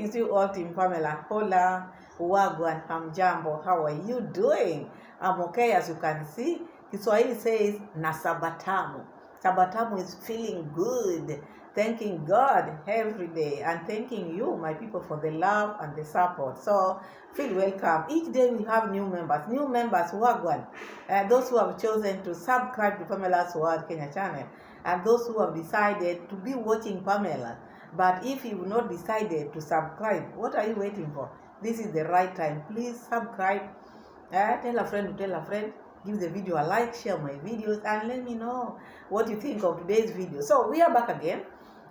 Greetings you all, Team Pamela. Hola, Wagwan, Hamjambo. How are you doing? I'm okay, as you can see. Kiswahili says nasabatamu. Sabatamu is feeling good, thanking God every day, and thanking you, my people, for the love and the support. So feel welcome. Each day we have new members, Wagwan. Those who have chosen to subscribe to Pamela's World Kenya channel, and those who have decided to be watching Pamela. But if you've not decided to subscribe, what are you waiting for? This is the right time. Please subscribe. Tell a friend to tell a friend. Give the video a like, share my videos, and let me know what you think of today's video. So we are back again.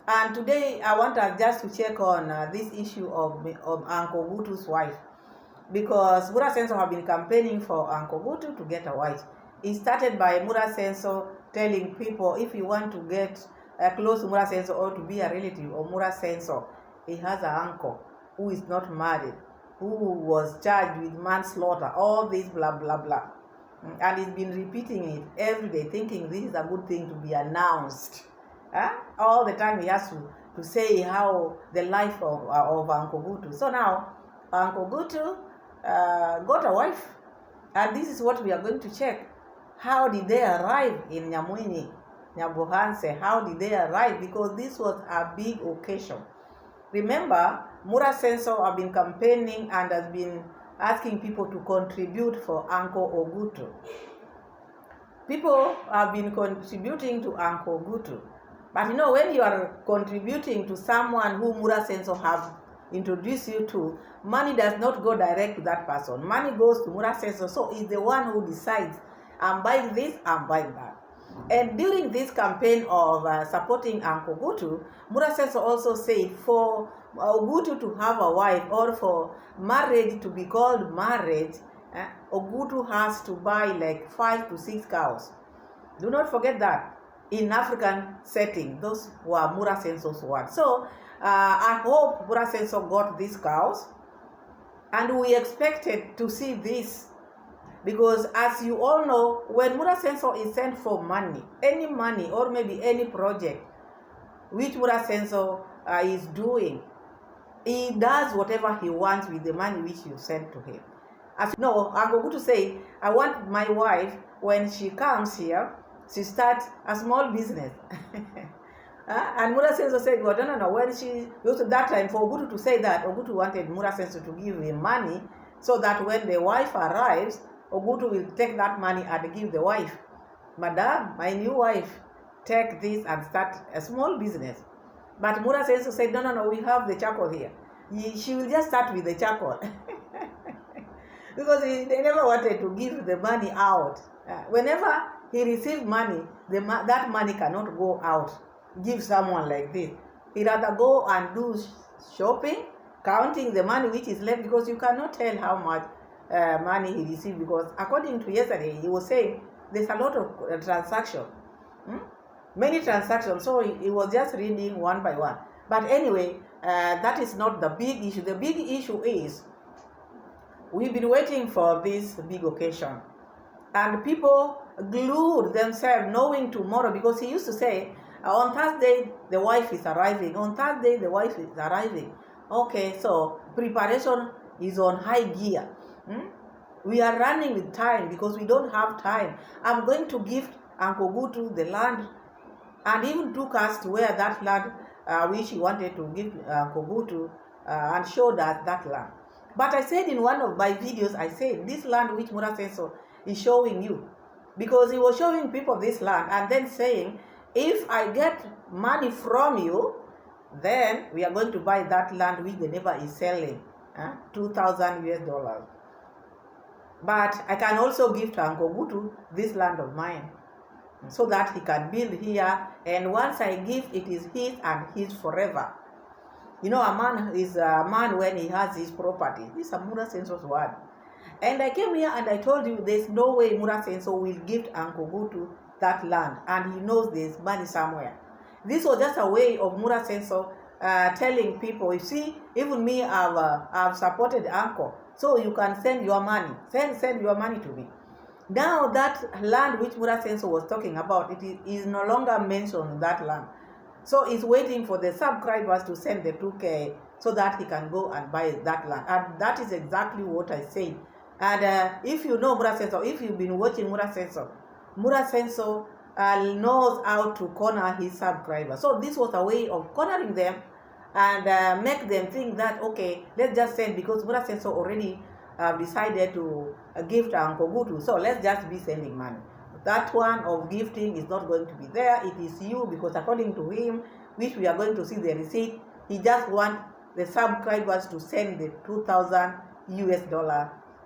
And today I want us just to check on this issue of Uncle Ogutu's wife. Because Mura Seno have been campaigning for Uncle Ogutu to get a wife. It started by Mura Seno telling people, if you want to get close to Mura Seno or to be a relative of Mura Seno, he has an uncle who is not married, who was charged with manslaughter, all this blah blah blah. And he's been repeating it every day, thinking this is a good thing to be announced. All the time he has to say how the life of Uncle Ogutu. So now Uncle Ogutu got a wife, and this is what we are going to check. How did they arrive in Nyamwini, Nyabohanse? How did they arrive? Because this was a big occasion. Remember, Mura Seno have been campaigning and has been asking people to contribute for Uncle Ogutu. People have been contributing to Uncle Ogutu. But you know, when you are contributing to someone who Mura Seno have introduced you to, money does not go direct to that person. Money goes to Mura Seno, so it's the one who decides, I'm buying this, I'm buying that. And during this campaign of supporting Uncle Ogutu, Mura Seno also said for Ogutu to have a wife, or for marriage to be called marriage, Ogutu has to buy like 5 to 6 cows. Do not forget that in African setting, those were Mura Seno's words. So I hope Mura Seno got these cows, and we expected to see this. Because as you all know, when Mura Seno is sent for money, any money or maybe any project which Mura Seno is doing, he does whatever he wants with the money which you send to him. As you know, I'm going to say, I want my wife, when she comes here, she starts a small business. And Mura Seno said, well, no. When she used to that time, for Ogutu to say that, Ogutu wanted Mura Seno to give him money so that when the wife arrives, Ogutu will take that money and give the wife, Madam, my new wife, take this and start a small business. But Mura Seno said, no, we have the charcoal here. She will just start with the charcoal. Because they never wanted to give the money out. Whenever he received money, that money cannot go out, give someone like this. He rather go and do shopping, counting the money which is left, because you cannot tell how much money he received, because according to yesterday, he was saying there's a lot of transactions, many transactions, so he was just reading one by one. But anyway, that is not the big issue. The big issue is we've been waiting for this big occasion, and people glued themselves knowing tomorrow, because he used to say on Thursday the wife is arriving, on Thursday the wife is arriving. Okay, so preparation is on high gear. We are running with time because we don't have time. I'm going to give Uncle Ogutu the land, and even took us to where that land which he wanted to give Uncle Ogutu and showed us that land. But I said in one of my videos, I said this land which Mura Seno is showing you, because he was showing people this land and then saying, if I get money from you, then we are going to buy that land which the neighbor is selling, $2,000 US. But I can also give to Uncle Ogutu this land of mine, so that he can build here, and once I give, it is his and his forever. You know, a man is a man when he has his property. This is a Mura Seno's word. And I came here and I told you there's no way Mura Seno will give Uncle Ogutu that land, and he knows there's money somewhere. This was just a way of Mura Seno telling people, you see, even me, I've supported Uncle, so you can send your money. Send your money to me. Now that land which Mura Seno was talking about, it is no longer mentioned, that land. So it's waiting for the subscribers to send the 2K so that he can go and buy that land. And that is exactly what I say. And if you know Mura Seno, if you've been watching Mura Seno knows how to corner his subscribers. So this was a way of cornering them and make them think that, okay, let's just send, because Mura Seno already decided to gift Uncle Ogutu, so let's just be sending money. That one of gifting is not going to be there. It is you, because according to him, which we are going to see the receipt, he just wants the subscribers to send the $2,000 US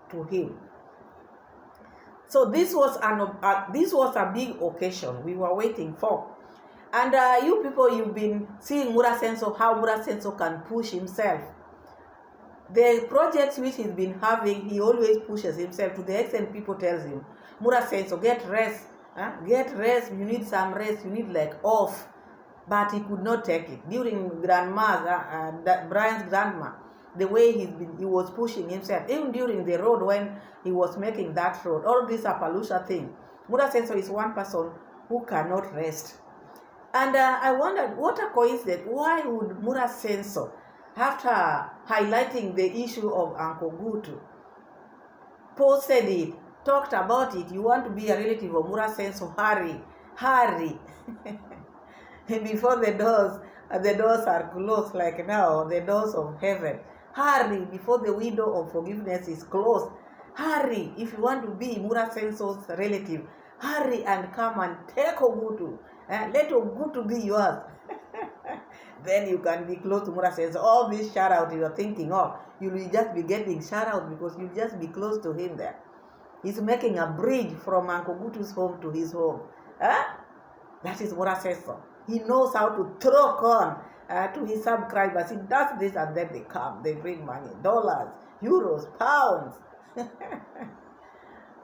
to him. So this was a big occasion we were waiting for. And you people, you've been seeing Mura Seno, how Mura Seno can push himself. The projects which he's been having, he always pushes himself to the extent people tells him, Mura Seno, get rest. Get rest, you need some rest, you need like off. But he could not take it. During Brian's grandma, the way he was pushing himself, even during the road when he was making that road, all this Appaloosa thing, Mura Seno is one person who cannot rest. And I wondered, what a coincidence, why would Mura Seno, after highlighting the issue of Uncle Ogutu, posted it, talked about it, you want to be a relative of Mura Seno, hurry. Before the doors are closed, like now, the doors of heaven. Hurry, before the window of forgiveness is closed. Hurry, if you want to be Mura Seno's relative, hurry and come and take Ogutu. Let Ogutu be yours. Then you can be close to Mura Seno. All this shout out you are thinking of, you will just be getting shout out because you just be close to him there. He's making a bridge from Uncle Ogutu's home to his home. That is Mura Seno. He knows how to throw corn to his subscribers. He does this and then they come. They bring money. Dollars, euros, pounds.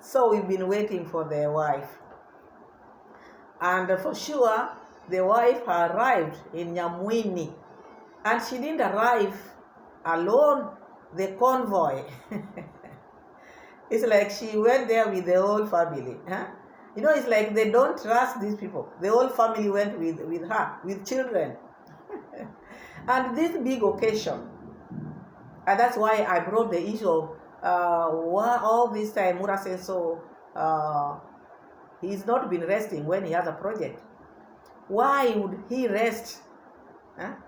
So we've been waiting for their wife. And for sure, the wife arrived in Nyamwini. And she didn't arrive alone. The convoy. It's like she went there with the whole family. You know, it's like they don't trust these people. The whole family went with her, with children. And this big occasion, and that's why I brought the issue of all this time Mura Seno, he's not been resting when he has a project. Why would he rest?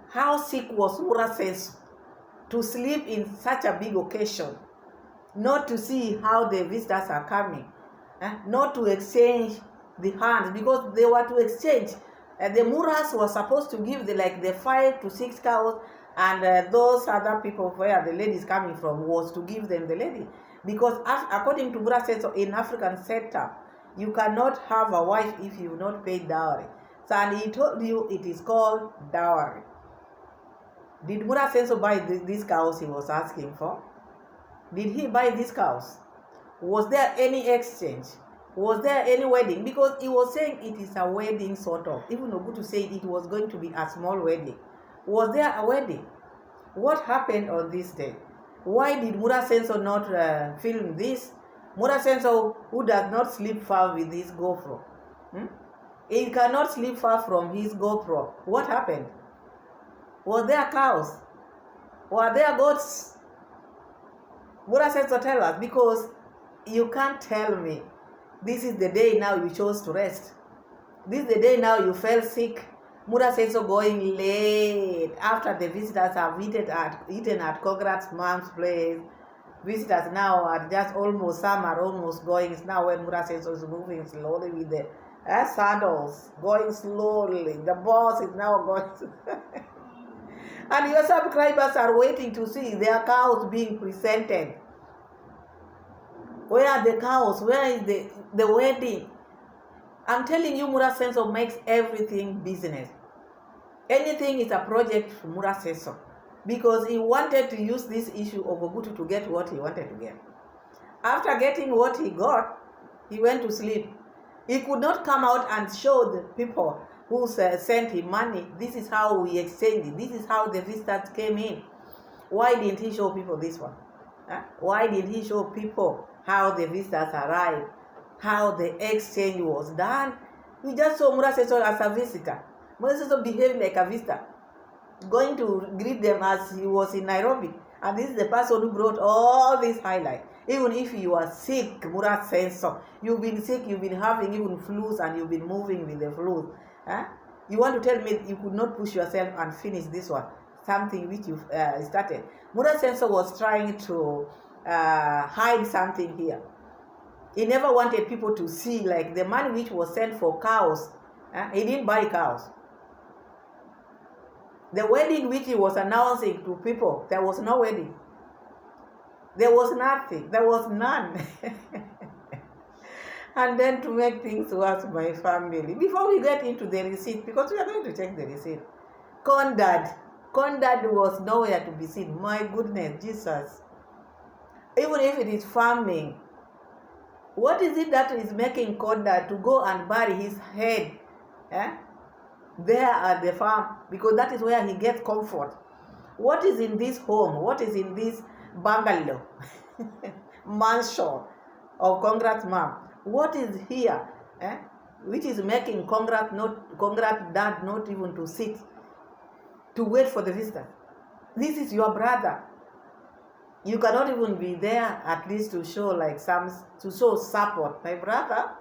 How sick was Mura Seno to sleep in such a big occasion, not to see how the visitors are coming? Not to exchange the hands, because they were to exchange. The Muras were supposed to give the 5 to 6 cows, and those other people where the lady is coming from was to give them the lady. Because according to Mura Seno, in African sector, you cannot have a wife if you've not paid dowry. So, and he told you it is called dowry. Did Mura Seno buy these cows he was asking for? Did he buy these cows? Was there any exchange? Was there any wedding? Because he was saying it is a wedding sort of. Even Ogutu said it was going to be a small wedding. Was there a wedding? What happened on this day? Why did Mura Seno not film this? Mura Seno, who does not sleep far with his GoPro. He cannot sleep far from his GoPro. What happened? Was there cows? Were there goats? Mura Seno, tell us, because you can't tell me this is the day now you chose to rest. This is the day now you fell sick. Mura Seno going late after the visitors have eaten at Kograt's mom's place. Visitors now are just almost, some are almost going. It's now when Mura Seno is moving slowly with the sandals, going slowly. The boss is now going. And your subscribers are waiting to see their cows being presented. Where are the cows? Where is the wedding? I'm telling you, Mura Seno makes everything business. Anything is a project for Mura Seno, because he wanted to use this issue of Ogutu to get what he wanted to get. After getting what he got, he went to sleep. He could not come out and show the people who sent him money. This is how we exchanged it. This is how the visitors came in. Why didn't he show people this one? Why did he show people how the visitors arrived, how the exchange was done? We just saw Mura Seno as a visitor. Mura Seno behaved like a visitor. going to greet them as he was in Nairobi. And this is the person who brought all these highlights. Even if you are sick, Mura Seno, you've been sick, you've been having even flus, and you've been moving with the flu. You want to tell me you could not push yourself and finish this one, something which you started. Mura Seno was trying to hide something here. He never wanted people to see, like the money which was sent for cows. He didn't buy cows. The wedding which he was announcing to people, there was no wedding. There was nothing. There was none. And then to make things worse, my family, before we get into the receipt, because we are going to check the receipt, Condad was nowhere to be seen. My goodness, Jesus. Even if it is farming, what is it that is making Condad to go and bury his head there at the farm? Because that is where he gets comfort. What is in this home? What is in this bungalow, mansion of Congrats mom? What is here, which is making Congrats dad not even to sit, to wait for the visitor? This is your brother. You cannot even be there at least to show to show support. My brother,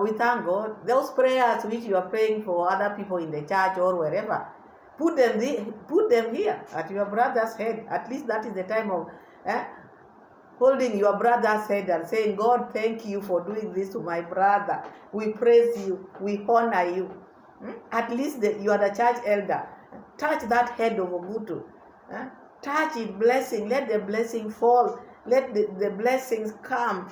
we thank God. Those prayers which you are praying for other people in the church or wherever, put them here at your brother's head. At least that is the time of holding your brother's head and saying, God, thank you for doing this to my brother. We praise you. We honor you. At least you are the church elder. Touch that head of Ogutu. Touch it, blessing. Let the blessing fall. Let the blessings come.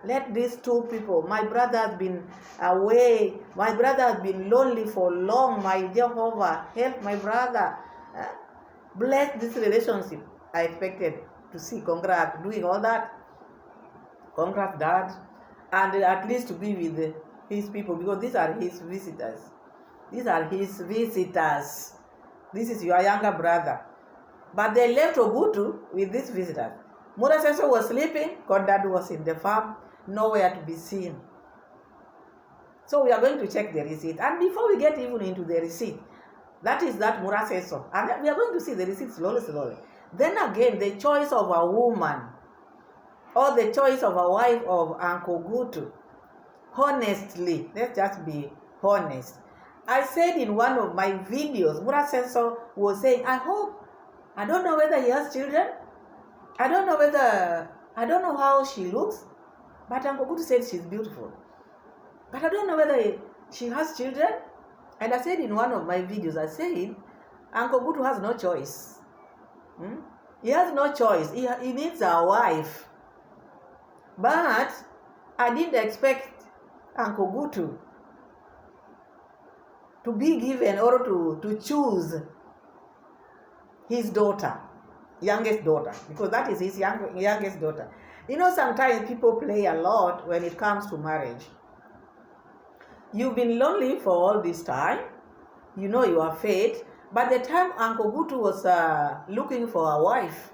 Let these two people, my brother has been away. My brother has been lonely for long. My Jehovah, help my brother. Bless this relationship. I expected to see Congrats doing all that. Congrats dad. And at least to be with his people, because these are his visitors. These are his visitors. This is your younger brother. But they left Ogutu with this visitor. Mura Seno was sleeping, Condad was in the farm, nowhere to be seen. So we are going to check the receipt. And before we get even into the receipt, that is that Mura Seno. And we are going to see the receipt slowly. Then again, the choice of a woman, or the choice of a wife of Uncle Ogutu. Honestly, let's just be honest. I said in one of my videos, Mura Seno was saying, I don't know whether he has children. I don't know how she looks. But Uncle Ogutu said she's beautiful. But I don't know whether she has children. And I said in one of my videos, I said, Uncle Ogutu has no choice. He has no choice. He needs a wife. But I didn't expect Uncle Ogutu to be given or to choose his daughter, youngest daughter, because that is his youngest daughter. You know, sometimes people play a lot when it comes to marriage. You've been lonely for all this time. You know your fate. By the time Uncle Ogutu was looking for a wife,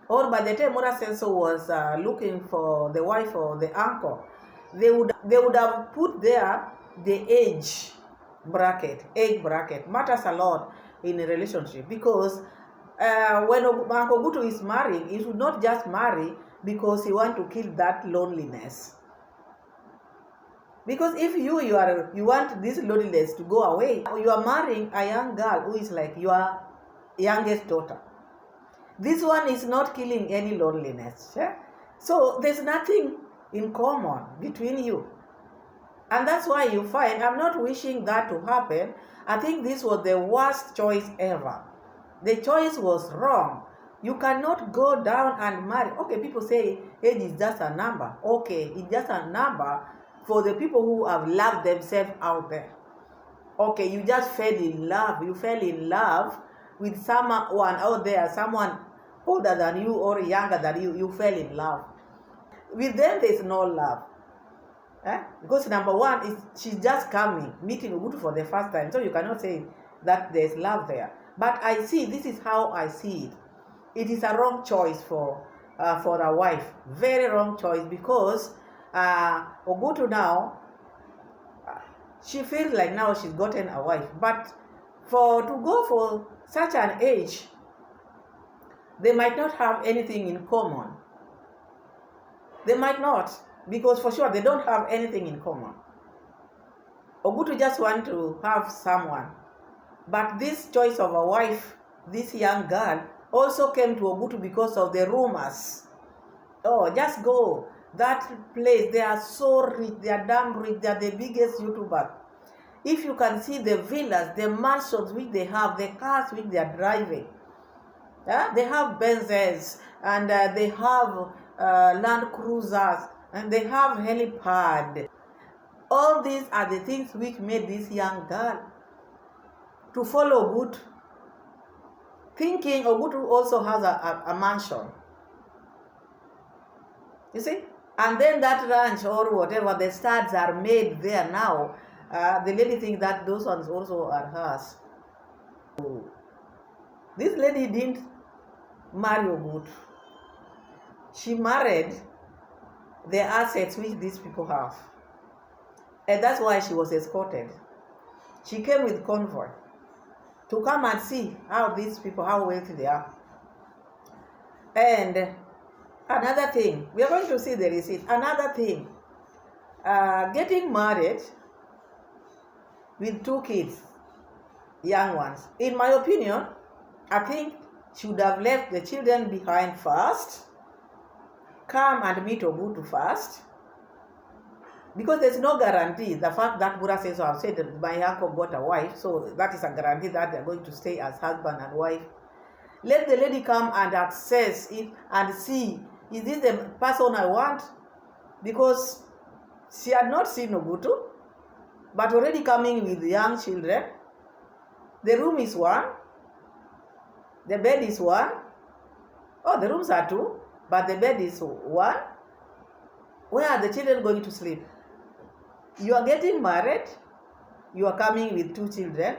or by the time Mura Seno was looking for the wife or the uncle, they would have put there the age bracket. Age bracket matters a lot in a relationship, because when Uncle Ogutu is marrying, he should not just marry because he wants to kill that loneliness. Because if you want this loneliness to go away, you are marrying a young girl who is like your youngest daughter. This one is not killing any loneliness. Yeah? So there's nothing in common between you. And that's why you find, I'm not wishing that to happen. I think this was the worst choice ever. The choice was wrong. You cannot go down and marry. Okay, people say age is just a number. Okay, it's just a number for the people who have loved themselves out there. Okay, you just fell in love. You fell in love with someone out there, someone older than you or younger than you. You fell in love. With them, there's no love. Because number one, is she's just coming, meeting Ogutu for the first time. So you cannot say that there's love there. But I see, this is how I see it. It is a wrong choice for a wife. Very wrong choice, because Ogutu now, she feels like now she's gotten a wife. But to go for such an age, they might not have anything in common. They might not, because for sure they don't have anything in common. Ogutu just want to have someone. But this choice of a wife, this young girl, also came to Ogutu because of the rumors. Oh, just go. That place, they are so rich, they are damn rich, they are the biggest YouTubers. If you can see the villas, the mansions which they have, the cars which they are driving, they have Benzes, and they have Land Cruisers, and they have helipad. All these are the things which made this young girl to follow Ogutu, thinking Ogutu also has a mansion. You see? And then that ranch or whatever, the studs are made there now. The lady thinks that those ones also are hers. This lady didn't marry Ogutu. She married the assets which these people have. And that's why she was escorted. She came with convoy to come and see how these people, how wealthy they are. And another thing, we are going to see the receipt. Another thing, getting married with 2 kids, young ones. In my opinion, I think she would have left the children behind first, come and meet Ogutu first, because there's no guarantee. The fact that Mura Seno have said that my uncle got a wife, so that is a guarantee that they're going to stay as husband and wife. Let the lady come and access it and see, is this the person I want? Because she had not seen Ogutu, but already coming with young children. The room is 1, the bed is 1. Oh, the rooms are 2, but the bed is 1. Where are the children going to sleep? You are getting married, you are coming with 2 children,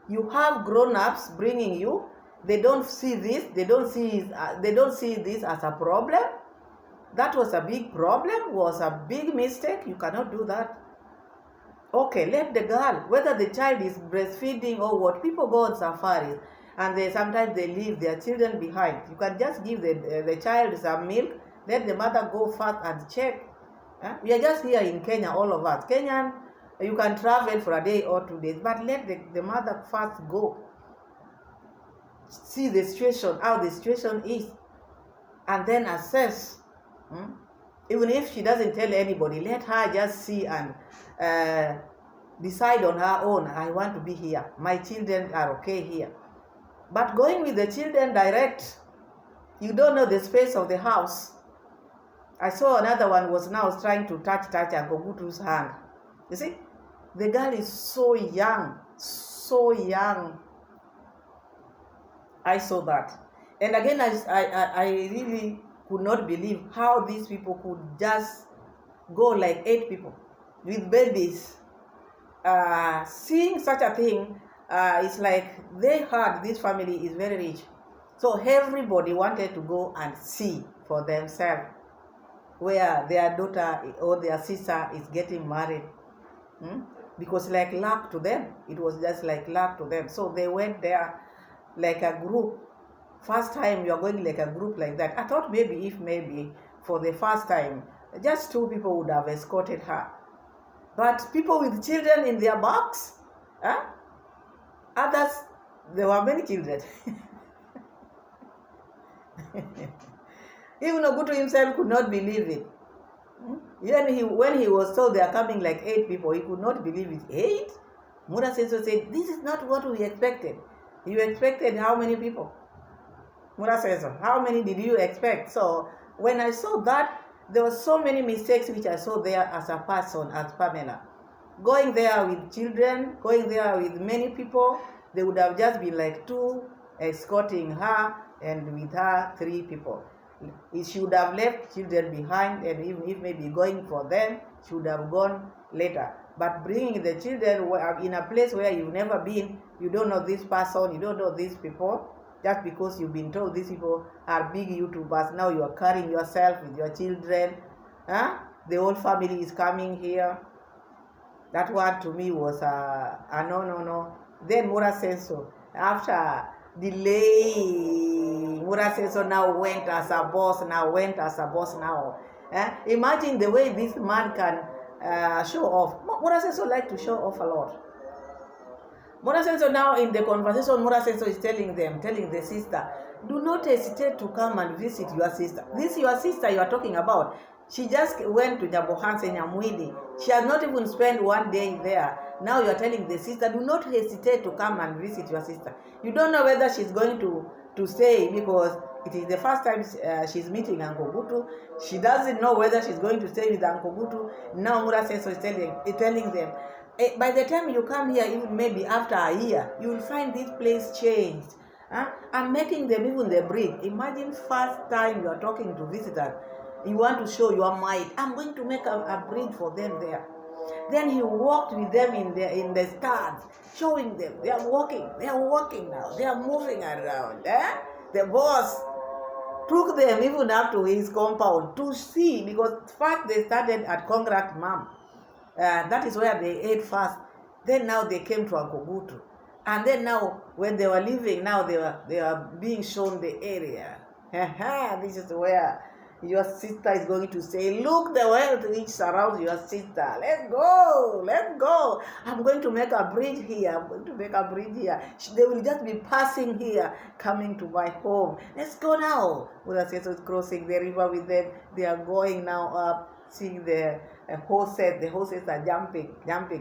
you have grown-ups bringing you. They don't see this, they don't see this as a problem. That was a big problem, was a big mistake. You cannot do that. Okay, let the girl, whether the child is breastfeeding or what, people go on safaris and sometimes they leave their children behind. You can just give the child some milk, let the mother go first and check. We are just here in Kenya, all of us. Kenyan, you can travel for a day or 2 days, but let the mother first go. See the situation, how the situation is, and then assess. Even if she doesn't tell anybody, let her just see and decide on her own. I want to be here. My children are okay here. But going with the children direct, you don't know the space of the house. I saw another one was now trying to touch Ogutu's hand. You see, the girl is so young, so young. I saw that. And again, I really could not believe how these people could just go like 8 people with babies. Seeing such a thing, it's like they heard this family is very rich. So everybody wanted to go and see for themselves where their daughter or their sister is getting married. Because like luck to them. It was just like luck to them. So they went there like a group. First time you are going like a group like that. I thought maybe for the first time, just 2 people would have escorted her. But people with children in their backs, others, there were many children. Even Ogutu himself could not believe it. When he was told they are coming like 8 people, he could not believe it. 8? Mura Seno said, this is not what we expected. You expected how many people? Mura Seno, how many did you expect? So when I saw that, there were so many mistakes which I saw there as a person, as Pamela. Going there with children, going there with many people, they would have just been like 2 escorting her, and with her 3 people. She would have left children behind, and even if maybe going for them, she would have gone later. But bringing the children in a place where you've never been, you don't know this person, you don't know these people, just because you've been told these people are big YouTubers, now you are carrying yourself with your children. The whole family is coming here. That one to me was a no. Then Mura Seno, after delay, Mura Seno now went as a boss now. Imagine the way this man can show off. Mura Seno like to show off a lot. Mura Seno now in the conversation, Mura Seno is telling the sister, do not hesitate to come and visit your sister. This your sister you are talking about. She just went to Nyabohanse Nyamwidi. She has not even spent one day there. Now you are telling the sister, do not hesitate to come and visit your sister. You don't know whether she's going to stay because it is the first time she's meeting Uncle Ogutu. She doesn't know whether she's going to stay with Uncle Ogutu. Now Mura Seno is telling them, by the time you come here, even maybe after a year, you will find this place changed. I'm making them even the breed. Imagine first time you are talking to visitors. You want to show your might. I'm going to make a breed for them there. Then he walked with them in the stands, showing them. They are walking now. They are moving around. The boss took them even up to his compound to see, because first they started at Congrat Mam. That is where they ate first. Then now they came to Ogutu. And then now when they were leaving, now they were being shown the area. This is where your sister is going to say, look the wealth which surrounds your sister. Let's go. I'm going to make a bridge here. They will just be passing here, coming to my home. Let's go now. Mura Seno is crossing the river with them. They are going now up, seeing the horses. The horses are jumping.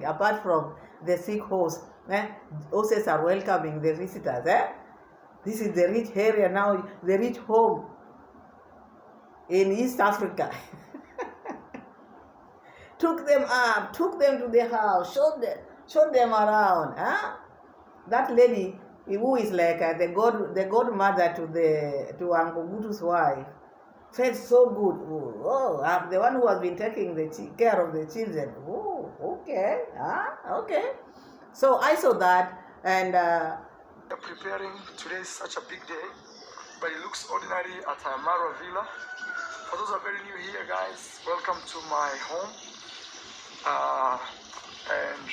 Apart from the sick horse, horses are welcoming the visitors. This is the rich area now, the rich home in East Africa. Took them up, took them to the house, showed them around. That lady who is like the godmother to Uncle Ogutu's wife felt so good. I'm the one who has been taking care of the children. Oh, okay. Okay. So I saw that, and preparing. Today is such a big day, but it looks ordinary at Mara Villa. For those who are very new here, guys, welcome to my home. And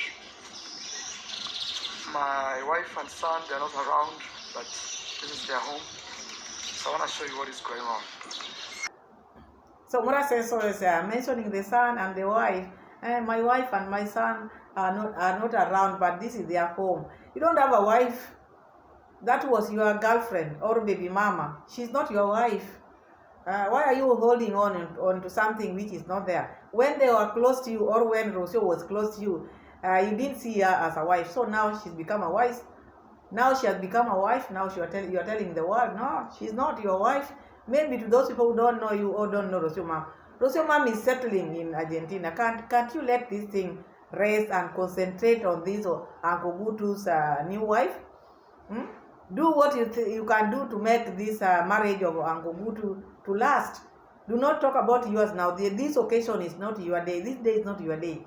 my wife and son, they're not around, but this is their home. So I want to show you what is going on. So Mura Seno is mentioning the son and the wife. My wife and my son are not around, but this is their home. You don't have a wife. That was your girlfriend or baby mama. She's not your wife. Why are you holding on to something which is not there? When they were close to you, or when Rocio was close to you, you didn't see her as a wife. So now she's become a wife. Now she has become a wife. Now you are telling the world, no, she's not your wife. Maybe to those people who don't know you or don't know Rocio Mom. Rocio Mom is settling in Argentina. Can't you let this thing rest and concentrate on this or Uncle Ogutu's new wife? Do what you can do to make this marriage of Uncle Ogutu to last. Do not talk about yours now. This occasion is not your day. This day is not your day.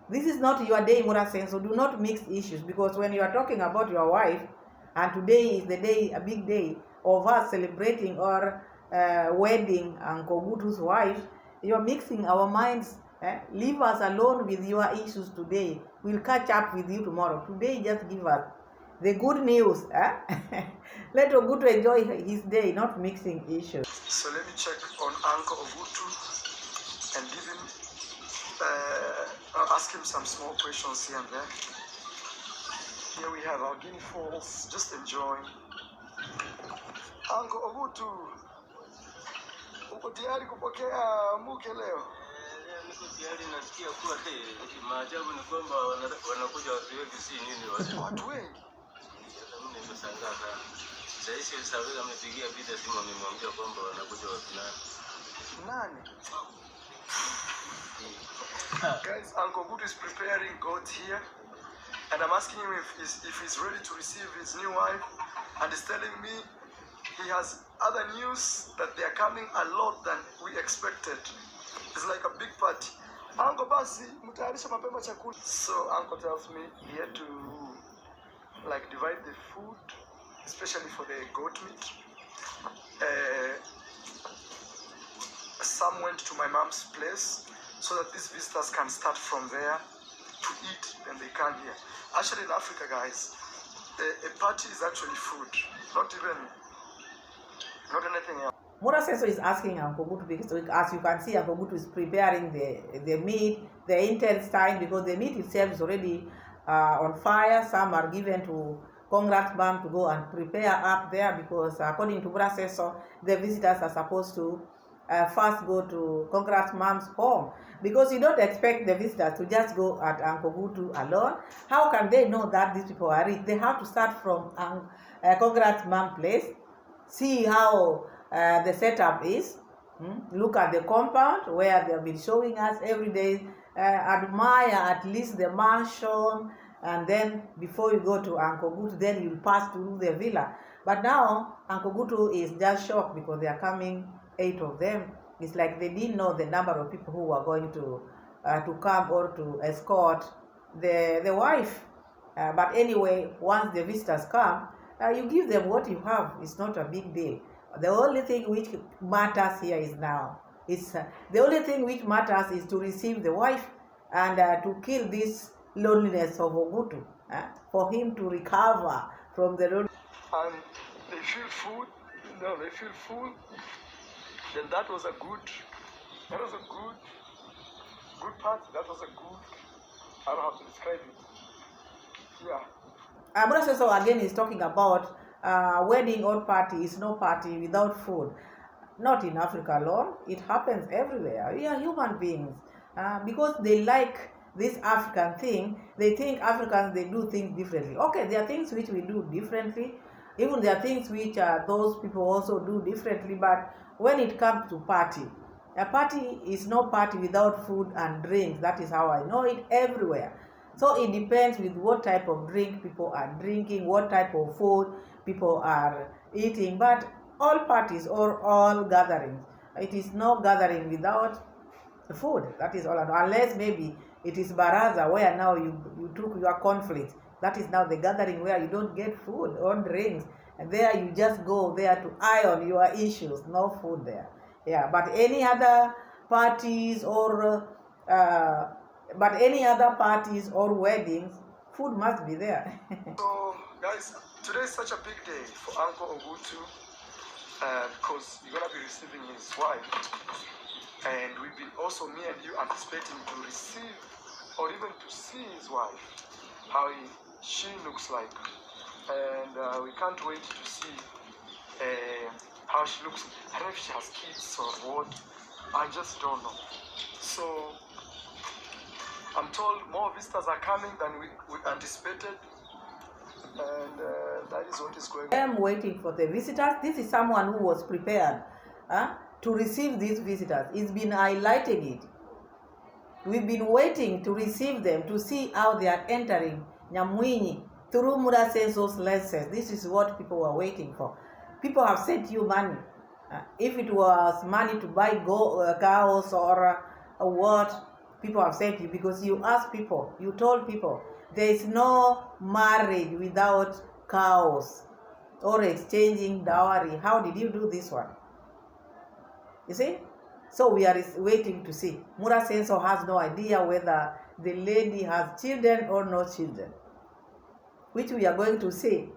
This is not your day, Mura Seno. So do not mix issues, because when you are talking about your wife, and today is the day, a big day of us celebrating or wedding Uncle Ogutu's wife, you are mixing our minds. Leave us alone with your issues today. We'll catch up with you tomorrow. Today, just give us the good news. Let Ogutu enjoy his day, not mixing issues. So let me check on Uncle Ogutu and give him, ask him some small questions here and there. Here we have our guinea fowls, just enjoying. Uncle Ogutu, uko tayari kupokea mke leo? Niko tayari, nasikia kuwa maajabu ni kwamba wanakuja watu wengi, si nini wale. Watu wengi? Mimi nimeshangaa sana. Sasa sababu amepigia bidha simu, amemwambia kwamba wanakuja watu nani? Guys, Uncle Ogutu is preparing goat here, and I'm asking him if he's ready to receive his new wife, and he's telling me he has other news that they are coming a lot than we expected. It's like a big party. Uncle basi mtayarisha mapema chakula. So Uncle tells me he had to like divide the food, especially for the goat meat. Some went to my mom's place so that these visitors can start from there. to eat than they can here. Actually, in Africa, guys, a party is actually food, not anything else. Mura Seno is asking Uncle Gutu because, as you can see, Uncle Gutu is preparing the meat, the intestine, because the meat itself is already on fire. Some are given to Congressman to go and prepare up there, because according to Mura Seno, the visitors are supposed to first go to Congressman's home, because you don't expect the visitors to just go at Uncle Gutu alone. How can they know that these people are rich? They have to start from Congressman's place, see how the setup is, look at the compound where they have been showing us every day, admire at least the mansion, and then before you go to Uncle Gutu, then you'll pass through the villa. But now Uncle Gutu is just shocked because they are coming 8 of them. It's like they didn't know the number of people who were going to come or to escort the wife. But anyway, once the visitors come, you give them what you have. It's not a big deal. The only thing which matters here is now. The only thing which matters is to receive the wife and to kill this loneliness of Ogutu, for him to recover from the loneliness. And they feel full. They feel full. Then that was a good part. That was a good, I don't know how to describe it. Yeah. Mura Seno again is talking about wedding or party is no party without food. Not in Africa alone. It happens everywhere. We are human beings. Because they like this African thing, they think Africans, they do things differently. Okay, there are things which we do differently. Even there are things which those people also do differently. But when it comes to party, a party is no party without food and drinks. That is how I know it everywhere. So it depends with what type of drink people are drinking, what type of food people are eating. But all parties or all gatherings, it is no gathering without food. That is all I know. Unless maybe it is baraza, where now you took your conflict. That is now the gathering where you don't get food or drinks. And there you just go there to iron your issues. No food there. Yeah, but any other parties or weddings, food must be there. So, guys, today is such a big day for Uncle Ogutu, because you're gonna be receiving his wife, and we've been also, me and you, anticipating to receive or even to see his wife, how she looks like, and we can't wait to see how she looks. I don't know if she has kids or what. I just don't know. So I'm told more visitors are coming than we anticipated, and that is what is going on. I am waiting for the visitors. This is someone who was prepared to receive these visitors. It's been highlighting it. We've been waiting to receive them, to see how they are entering Nyamwinyi through Mura Seno's lenses. This is what people were waiting for. People have sent you money. If it was money to buy cows or what, people have sent you, because you asked people, you told people, there is no marriage without cows or exchanging dowry. How did you do this one? You see? So we are waiting to see. Mura Seno has no idea whether the lady has children or no children, which we are going to see.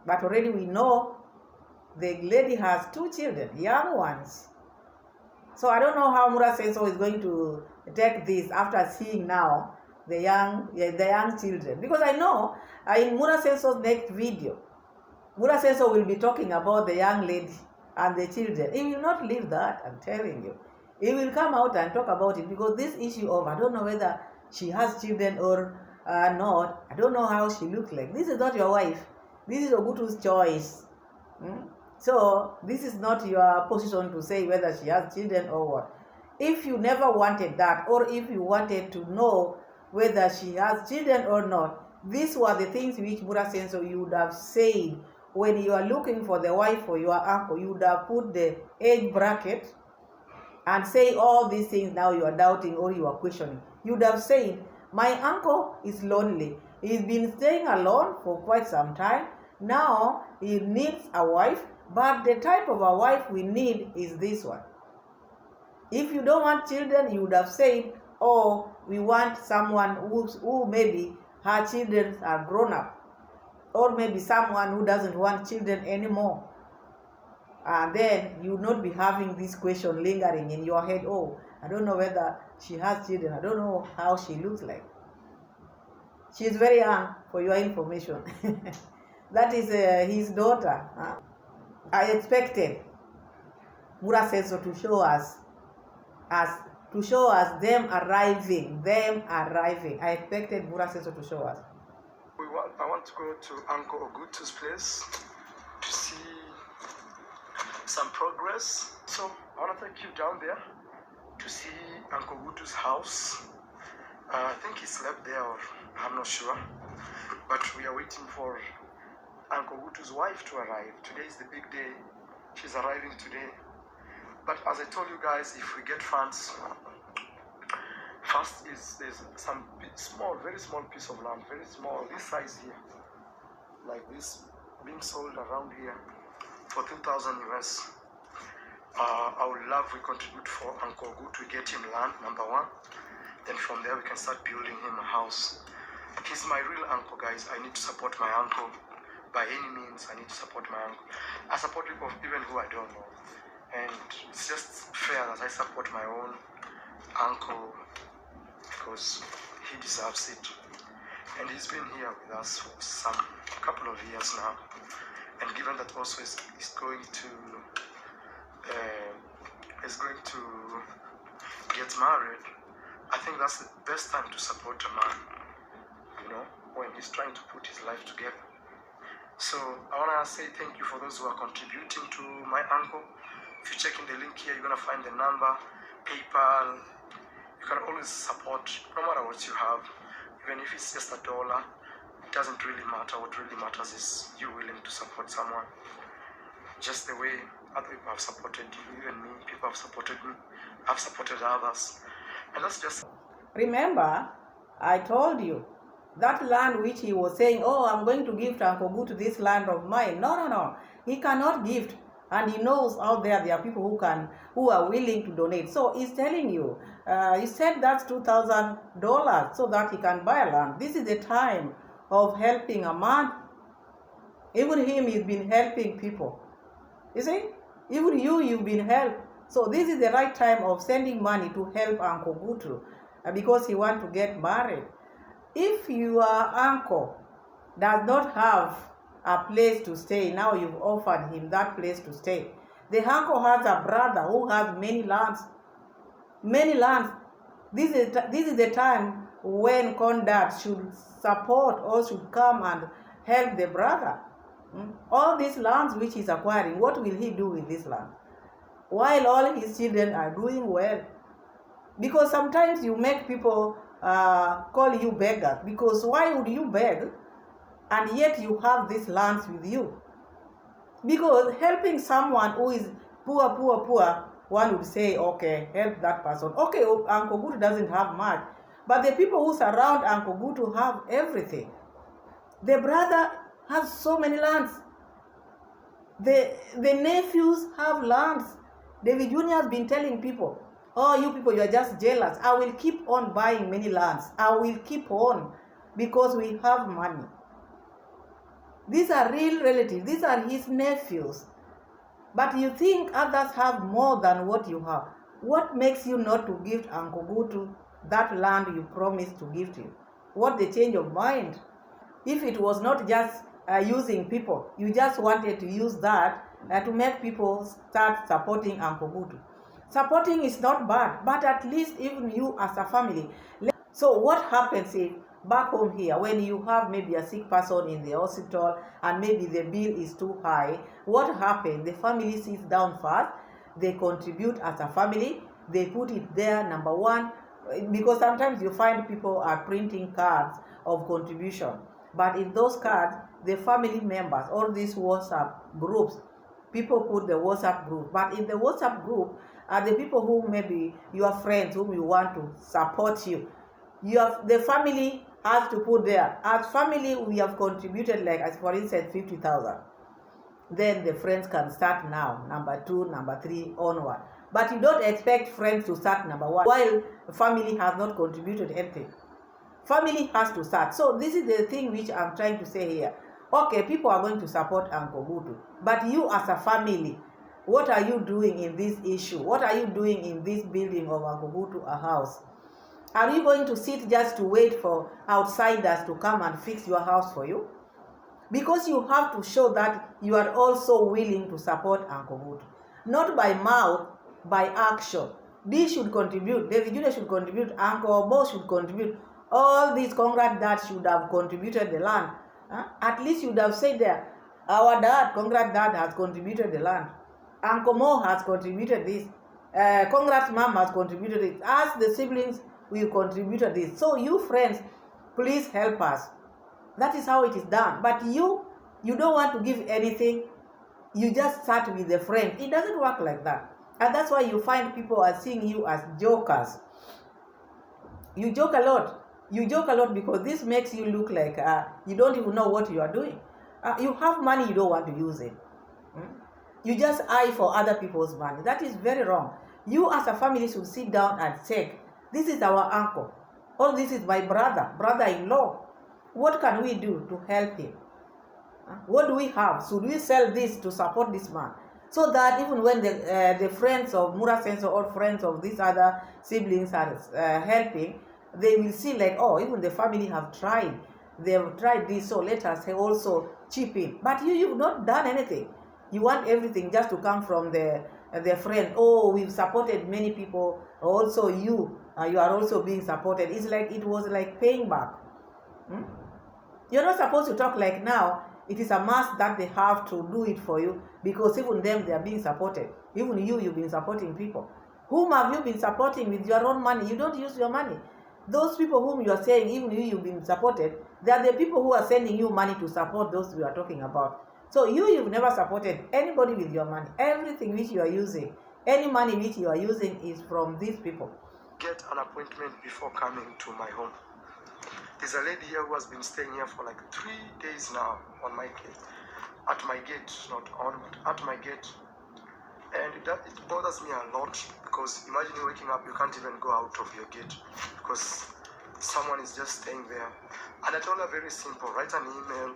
But already we know the lady has 2 children, young ones. So I don't know how Mura Seno is going to take this after seeing now the young children. Because I know in Mura Seno's next video, Mura Seno will be talking about the young lady and the children. He will not leave that, I'm telling you. He will come out and talk about it, because this issue of, I don't know whether she has children or not, I don't know how she looks like. This is not your wife. This is Ogutu's choice. So this is not your position to say whether she has children or what. If you never wanted that, or if you wanted to know whether she has children or not, these were the things which Mura Seno you would have said when you are looking for the wife for your uncle. You would have put the age bracket and say all these things now you are doubting or you are questioning. You would have said, my uncle is lonely. He's been staying alone for quite some time. Now he needs a wife, but the type of a wife we need is this one. If you don't want children, you would have said or we want someone who maybe her children are grown up, or maybe someone who doesn't want children anymore. And then you will not be having this question lingering in your head, oh, I don't know whether she has children, I don't know how she looks like. She's very young, for your information. That is his daughter. I expected Mura Seno to show us them arriving. I expected Mura Seno to show us. I want to go to Uncle Ogutu's place to see some progress. So I want to take you down there to see Uncle Ogutu's house. I think he slept there, or I'm not sure. But we are waiting for Uncle Ogutu's wife to arrive. Today is the big day. She's arriving today. But as I told you guys, if we get funds, first there's some small, very small piece of land, very small, this size here, like this, being sold around here for 2,000 US. I would love we contribute for Uncle Ogutu, get him land, number one. Then from there we can start building him a house. He's my real uncle, guys. I need to support my uncle. By any means, I need to support my uncle. I support people even who I don't know. And it's just fair that I support my own uncle because he deserves it. And he's been here with us for some couple of years now. And given that also is going to get married, I think that's the best time to support a man, you know, when he's trying to put his life together. So I want to say thank you for those who are contributing to my uncle. If you check in the link here, you're going to find the number, PayPal. You can always support, no matter what you have, even if it's just $1. It doesn't really matter. What really matters is you willing to support someone. Just the way other people have supported you, even me, people have supported me, I've supported others. And that's just... Remember, I told you, that land which he was saying, oh, I'm going to give to Uncle Ogutu this land of mine. No. He cannot gift. And he knows out there are people who are willing to donate. So he's telling you, he said that's $2,000 so that he can buy land. This is the time of helping a man. Even him, he's been helping people. You see? Even you've been helped. So this is the right time of sending money to help Uncle Ogutu because he wants to get married. If your uncle does not have a place to stay, now you've offered him that place to stay. The uncle has a brother who has many lands. Many lands. This is the time when conduct should support or should come and help the brother. All these lands which he's acquiring, what will he do with this land? While all his children are doing well. Because sometimes you make people call you beggars. Because why would you beg and yet you have these lands with you? Because helping someone who is poor, one would say, okay, help that person. Okay, Uncle Ogutu doesn't have much. But the people who surround Uncle Ogutu have everything. The brother has so many lands. The nephews have lands. David Jr. has been telling people, oh, you people, you are just jealous. I will keep on buying many lands. I will keep on because we have money. These are real relatives. These are his nephews. But you think others have more than what you have. What makes you not to give Uncle Ogutu that land you promised to give to him? What the change of mind? If it was not just using people, you just wanted to use that to make people start supporting Uncle Ogutu. Supporting is not bad, but at least even you as a family. So what happens if back home here, when you have maybe a sick person in the hospital and maybe the bill is too high, what happens? The family sits down first, they contribute as a family, they put it there, number one, because sometimes you find people are printing cards of contribution. But in those cards, the family members, all these WhatsApp groups, people put the WhatsApp group. But in the WhatsApp group are the people who maybe your friends whom you want to support you. The family has to put there. As family, we have contributed, like as for instance, 50,000. Then the friends can start now, number 2, number 3, onward. But you don't expect friends to start number one, while family has not contributed anything. Family has to start. So this is the thing which I'm trying to say here. Okay, people are going to support Uncle Ogutu, but you as a family, what are you doing in this issue? What are you doing in this building of Uncle Ogutu a house? Are you going to sit just to wait for outsiders to come and fix your house for you? Because you have to show that you are also willing to support Uncle Ogutu. Not by mouth, by action. This should contribute. David Jr. should contribute. Uncle Obo should contribute. All these Congrats dads should have contributed the land. At least you would have said there, our dad, Congrats dad has contributed the land. Uncle Mo has contributed this. Congrats mom has contributed it. As the siblings, we contributed this. So you friends, please help us. That is how it is done. But you don't want to give anything. You just start with the friend. It doesn't work like that. And that's why you find people are seeing you as jokers. You joke a lot. You joke a lot because this makes you look like you don't even know what you are doing. You have money, you don't want to use it. You just eye for other people's money. That is very wrong. You as a family should sit down and check. This is our uncle. Or this is my brother-in-law. What can we do to help him? What do we have? Should we sell this to support this man? So that even when the friends of Mura Seno or friends of these other siblings are helping, they will see like, oh, even the family have tried. They have tried this, so let us also chip in. But you've not done anything. You want everything just to come from the friend. Oh, we've supported many people. Also you are also being supported. It's like it was like paying back. You're not supposed to talk like now. It is a must that they have to do it for you because even them, they are being supported. Even you've been supporting people. Whom have you been supporting with your own money? You don't use your money. Those people whom you are saying, even you've been supported, they are the people who are sending you money to support those we are talking about. So you've never supported anybody with your money. Everything which you are using, any money which you are using is from these people. Get an appointment before coming to my home. There's a lady here who has been staying here for like 3 days now on my gate. At my gate, not on, but at my gate. And it bothers me a lot because imagine you waking up, you can't even go out of your gate because someone is just staying there. And I told her very simple, write an email,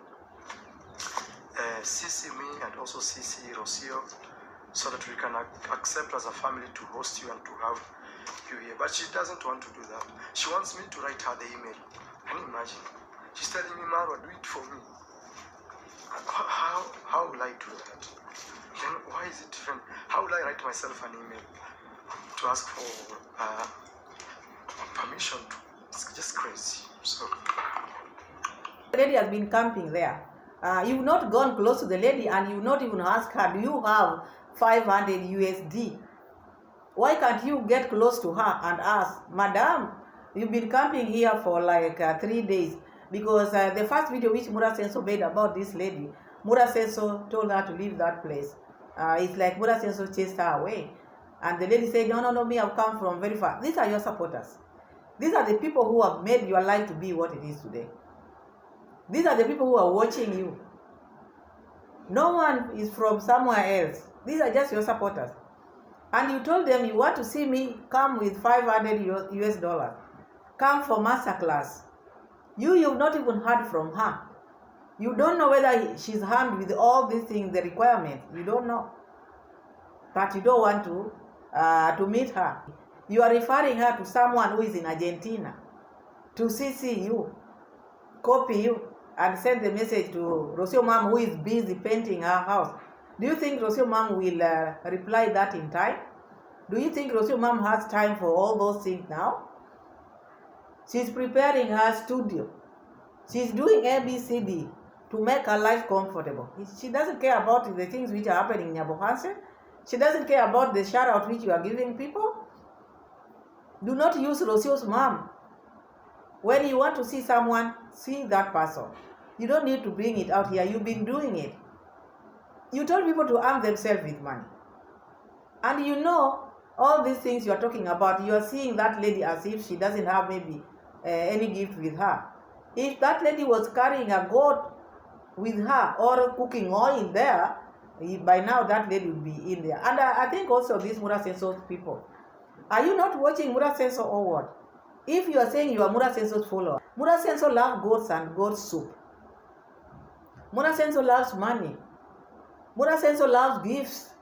CC me and also CC Rocio so that we can accept as a family to host you and to have you here. But she doesn't want to do that. She wants me to write her the email. Can you imagine? She's telling me, Marwa, do it for me. How will I do that? Then why is it different? How will I write myself an email to ask for permission? It's just crazy. So the lady has been camping there. You've not gone close to the lady and you've not even asked her, do you have 500 USD? Why can't you get close to her and ask, Madam, you've been camping here for like 3 days? Because the first video which Mura Seno made about this lady, Mura Seno told her to leave that place. It's like Mura Seno chased her away. And the lady said, no, me, I've come from very far. These are your supporters. These are the people who have made your life to be what it is today. These are the people who are watching you. No one is from somewhere else. These are just your supporters. And you told them you want to see me, come with 500 US dollars. Come for masterclass. You've not even heard from her. You don't know whether she's armed with all these things, the requirements. You don't know. But you don't want to meet her. You are referring her to someone who is in Argentina to CC you, copy you, and send the message to Rocio Mom who is busy painting her house. Do you think Rocio Mom will reply that in time? Do you think Rocio Mom has time for all those things now? She's preparing her studio. She's doing ABCD to make her life comfortable. She doesn't care about the things which are happening in Nyabohanse. She doesn't care about the shout out which you are giving people. Do not use Rocio's mom. When you want to see someone, see that person. You don't need to bring it out here. You've been doing it. You told people to arm themselves with money. And you know all these things you are talking about, you are seeing that lady as if she doesn't have maybe any gift with her. If that lady was carrying a goat with her or cooking oil there, by now that lady will be in there. And I think also these Mura Seno people, are you not watching Mura Seno or what? If you are saying you are Mura Seno's follower, Mura Seno loves goats and goat soup. Mura Seno loves money. Mura Seno loves gifts.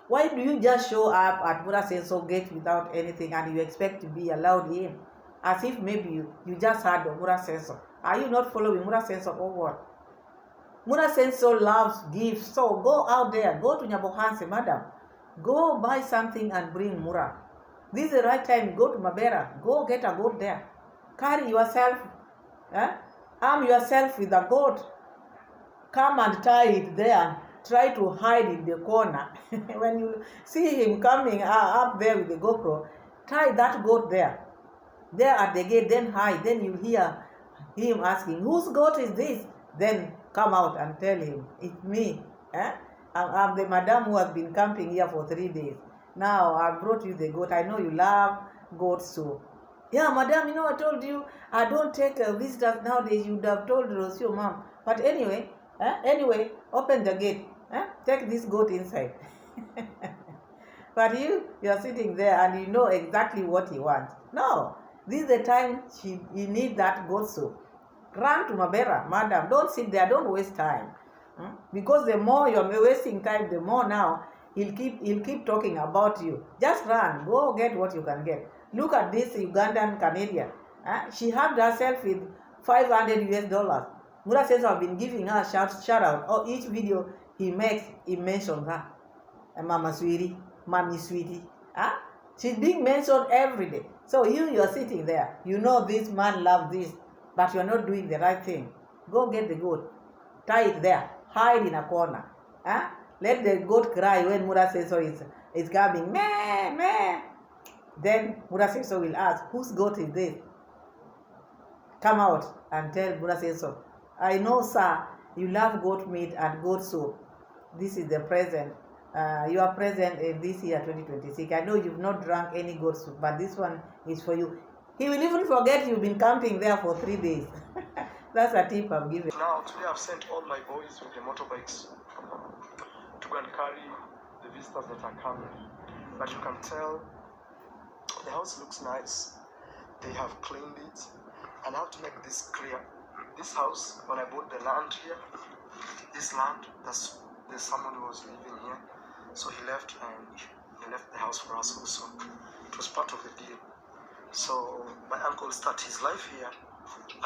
Why do you just show up at Mura Seno gate without anything and you expect to be allowed in? As if maybe you just heard of Mura Seno. Are you not following Mura Seno or what? Mura Seno loves gifts. So go out there. Go to Nyabohanse, madam. Go buy something and bring Mura. This is the right time. Go to Mabera. Go get a goat there. Carry yourself. Arm yourself with a goat. Come and tie it there. Try to hide in the corner. When you see him coming up there with the GoPro, tie that goat there. There at the gate, then hide. Then you hear him asking, whose goat is this? Then come out and tell him, it's me. I'm the madam who has been camping here for 3 days. Now I brought you the goat. I know you love goat soup. Yeah, madam, I told you I don't take visitors nowadays. You would have told Rosie, mom. But anyway, open the gate. Take this goat inside. But you are sitting there and you know exactly what he wants. No, this is the time you need that goat soup. Run to Mabera, madam. Don't sit there. Don't waste time. Because the more you're wasting time, the more now he'll keep talking about you. Just run. Go get what you can get. Look at this Ugandan Canadian. She hugged herself with $500. Mura Seno have been giving her a shout out. Oh, each video he makes, he mentions her. Mama Sweetie, Mommy Sweetie. She's being mentioned every day. So you're sitting there. You know this man loves this, but you're not doing the right thing. Go get the goat. Tie it there. Hide in a corner. Let the goat cry when Mura Seno is coming. Meh, meh. Then Mura Seno will ask, whose goat is this? Come out and tell Mura Seno, I know, sir, you love goat meat and goat soup. This is the present. You are present in this year 2026. I know you've not drunk any goat soup, but this one is for you. He will even forget you've been camping there for 3 days. That's a tip I'm giving. Now, today I've sent all my boys with the motorbikes to go and carry the visitors that are coming. But you can tell the house looks nice. They have cleaned it. And I have to make this clear. This house, when I bought the land here, this land, there's someone who was living here. So he left and he left the house for us also. It was part of the deal. So my uncle started his life here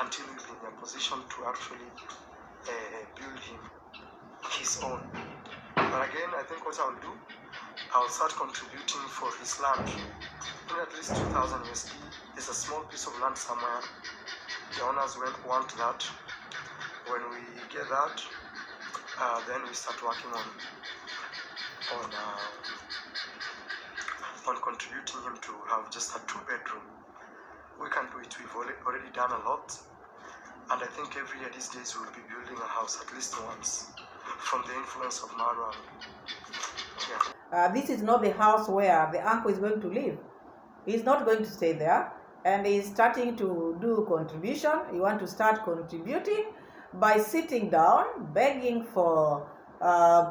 until we've been in a position to actually build him his own. But again, I think what I'll do, I'll start contributing for his land. In at least 2,000 USD. There's a small piece of land somewhere. The owners want that. When we get that, then we start working on contributing him to have just a 2-bedroom. We can do it. We've already done a lot, and I think every year these days we'll be building a house at least once from the influence of Mara. Yeah. This is not the house where the uncle is going to live. He's not going to stay there, and he's starting to do contribution. You want to start contributing by sitting down, begging for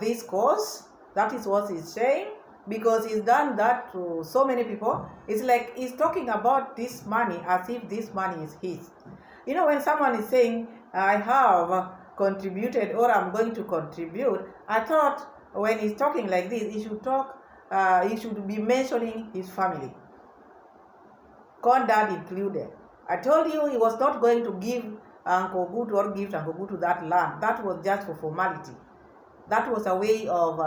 this cause. That is what he's saying, because he's done that to so many people. It's like he's talking about this money as if this money is his. When someone is saying, I have contributed or I'm going to contribute, I thought when he's talking like this, he should be mentioning his family, Condad included. I told you he was not going to give Uncle Ogutu or gift Uncle Ogutu that land. That was just for formality. That was a way of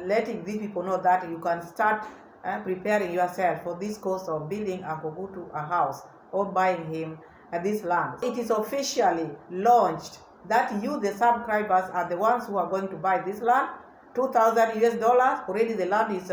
letting these people know that you can start preparing yourself for this course of building Uncle Ogutu a house or buying him this land. It is officially launched that you, the subscribers, are the ones who are going to buy this land. $2,000 US. Already the land is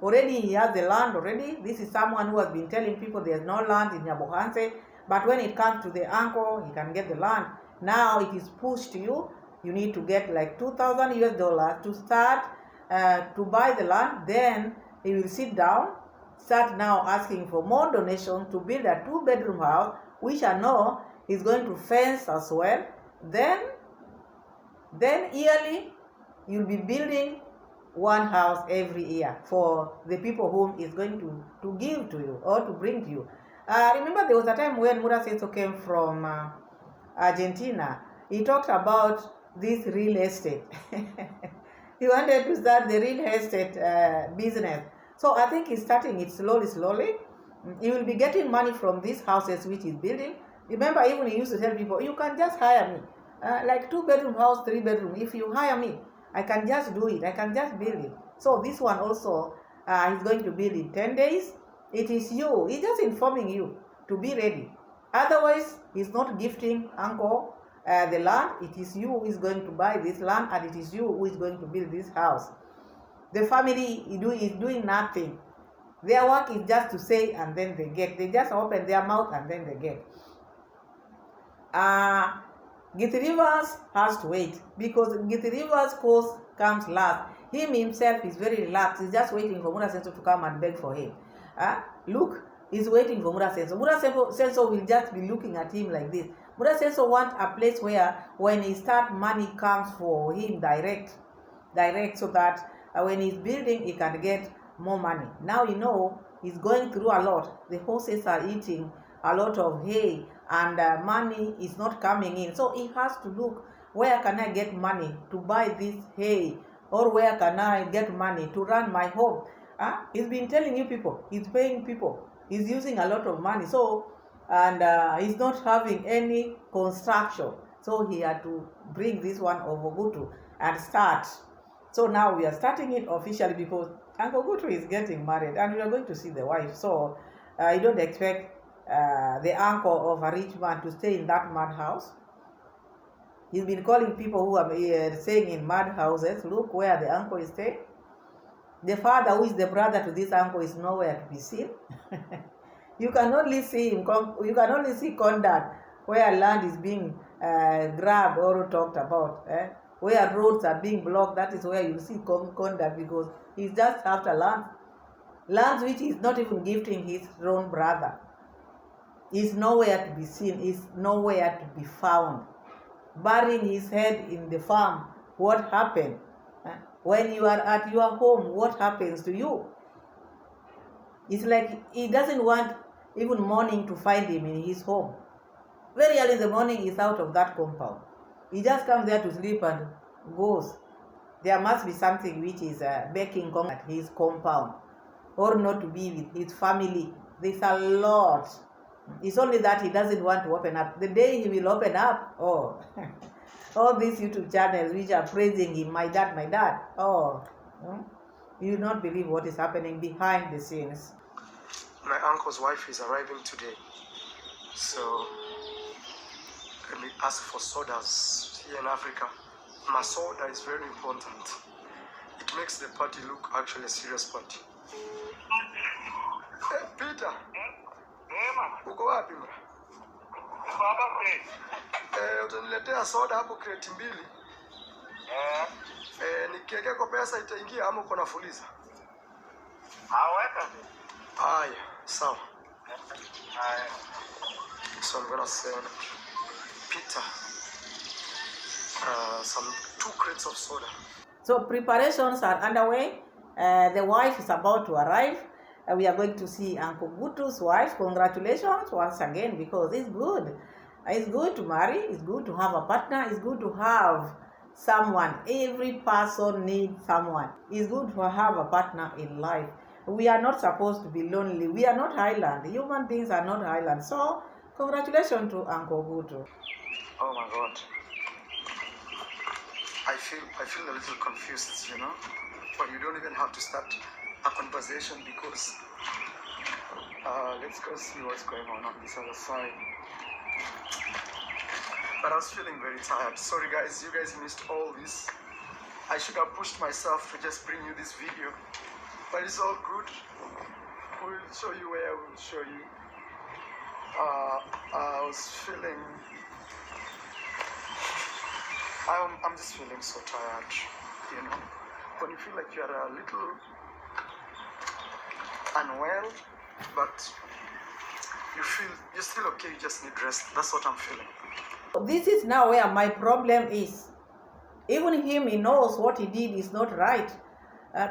already he has the land already. This is someone who has been telling people there's no land in Nyabohanse, but when it comes to the uncle, he can get the land. Now it is pushed to you. You need to get like $2,000 US to start to buy the land. Then he will sit down, start now asking for more donations to build a 2-bedroom house, which I know he's going to fence as well. Then yearly you'll be building one house every year for the people whom is going to give to you or to bring to you. Remember there was a time when Mura Seno came from Argentina. He talked about this real estate. He wanted to start the real estate business. So I think he's starting it slowly. He will be getting money from these houses which he's building. Remember, even he used to tell people, you can just hire me. Like 2-bedroom house, 3-bedroom. If you hire me, I can just do it. I can just build it. So this one also, he's going to build in 10 days. It is you. He's just informing you to be ready. Otherwise, he's not gifting uncle the land. It is you who is going to buy this land, and it is you who is going to build this house. The family is doing nothing. Their work is just to say and then they get. They just open their mouth and then they get. Gatekeeping has to wait because Gatekeeping's course comes last. Him himself is very relaxed. He's just waiting for Mura Seno to come and beg for him. Look, he's waiting for Mura Seno. Mura Seno will just be looking at him like this. Mura Seno wants a place where when he starts, money comes for him direct, so that when he's building, he can get more money. Now he's going through a lot. The horses are eating a lot of hay and money is not coming in. So he has to look, where can I get money to buy this hay, or where can I get money to run my home? He's been telling you people, he's paying people, he's using a lot of money. So, and he's not having any construction. So he had to bring this one of Ogutu and start. So now we are starting it officially because Uncle Ogutu is getting married and we are going to see the wife. So you don't expect the uncle of a rich man to stay in that mad house. He's been calling people who are staying in mad houses, look where the uncle is staying. The father, who is the brother to this uncle, is nowhere to be seen. You can only see him. You can only see conduct where land is being grabbed or talked about. Where roads are being blocked, that is where you see conduct, because he's just after lands which he's not even gifting his own brother. Is nowhere to be seen, is nowhere to be found. Burying his head in the farm, what happened? When you are at your home, what happens to you? It's like he doesn't want even morning to find him in his home. Very early in the morning, he's out of that compound. He just comes there to sleep and goes. There must be something which is baking at his compound, or not to be with his family. There's a lot. It's only that he doesn't want to open up. The day he will open up, all these YouTube channels which are praising him, my dad, you will not believe what is happening behind the scenes. My uncle's wife is arriving today, so let me ask for sodas here in Africa. My soda is very important. It makes the party look actually a serious party. Hey, Peter. Uko wapi mra? Utaniletea soda hapo kreti 2. Nikiweka kwa pesa itaingia ama uko nafuliza? Aweka. Haya, sawa. So I'm gonna send Peter some 2 crates of soda. So preparations are underway. The wife is about to arrive. We are going to see Uncle Ogutu's wife. Congratulations once again, because it's good. It's good to marry. It's good to have a partner. It's good to have someone. Every person needs someone. It's good to have a partner in life. We are not supposed to be lonely. We are not island. Human beings are not island. So congratulations to Uncle Ogutu. Oh my God. I feel a little confused, but you don't even have to start a conversation because let's go see what's going on this other side. But I was feeling very tired. Sorry guys, you guys missed all this. I should have pushed myself to just bring you this video, but it's all good. We'll show you where we'll show you. I was feeling, I'm just feeling so tired, when you feel like you're a little unwell, but you're still okay, you just need rest. That's what I'm feeling. This is now where my problem is. Even him, he knows what he did is not right.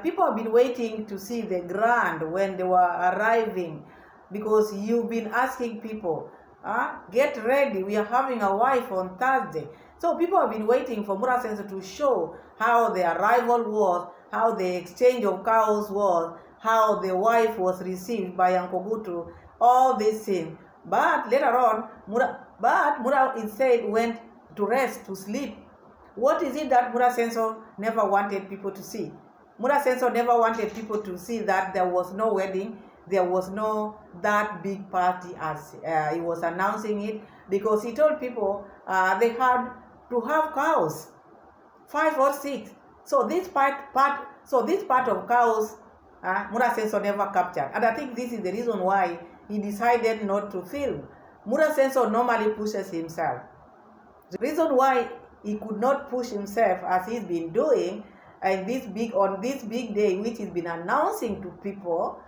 People have been waiting to see the grand when they were arriving, because you've been asking people, get ready, we are having a wife on Thursday. So people have been waiting for Mura Seno to show how the arrival was, how the exchange of cows was, how the wife was received by Uncle Ogutu, all these things. But later on, Mura instead went to rest, to sleep. What is it that Mura Seno never wanted people to see? Mura Seno never wanted people to see that there was no wedding, there was no that big party as he was announcing it, because he told people they had to have cows, 5 or 6. So this part of cows, Mura Seno never captured, and I think this is the reason why he decided not to film. Mura Seno normally pushes himself. The reason why he could not push himself as he's been doing, and on this big day, which he's been announcing to people,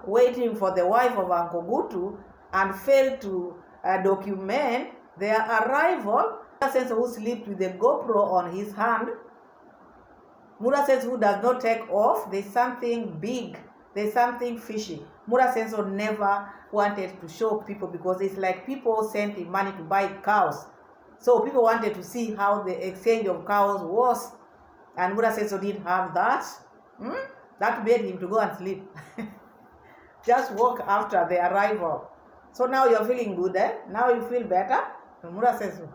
waiting for the wife of Uncle Ogutu, and failed to document their arrival. Mura Seno, who sleeps with the GoPro on his hand, Mura Seno, who does not take off, there's something big, there's something fishy. Mura Seno never wanted to show people, because it's like people sent him money to buy cows. So people wanted to see how the exchange of cows was, and Mura Seno didn't have that. That made him to go and sleep. Just walk after the arrival. So now you're feeling good, eh? Now you feel better? Mura Seno.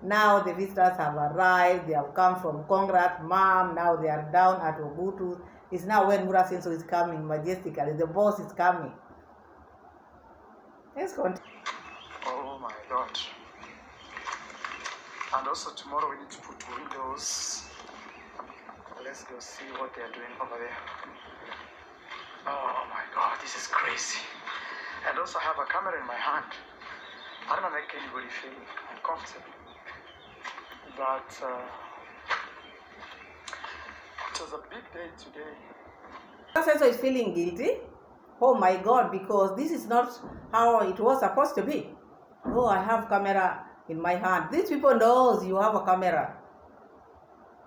Now the visitors have arrived, they have come from Congrats, Mom, now they are down at Ogutu. It's now when Mura Seno is coming majestically, the boss is coming. Let's continue. Oh my God. And also tomorrow we need to put windows. Let's go see what they are doing over there. Oh my God, this is crazy. And also I have a camera in my hand. I don't want to make anybody feel uncomfortable. But it was a big day today. Mura Seno is feeling guilty. Oh my God, because this is not how it was supposed to be. Oh, I have camera in my hand. These people knows you have a camera.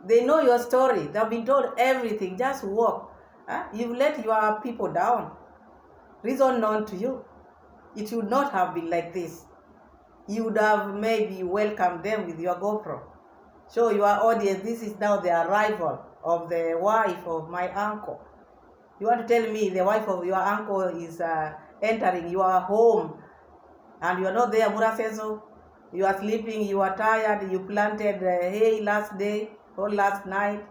They know your story. They've been told everything. Just walk. You've let your people down. Reason known to you. It should not have been like this. You would have maybe welcomed them with your GoPro. Show your audience, this is now the arrival of the wife of my uncle. You want to tell me the wife of your uncle is entering your home, and you are not there, Mura Seno? You are sleeping, you are tired, you planted hay last day or last night.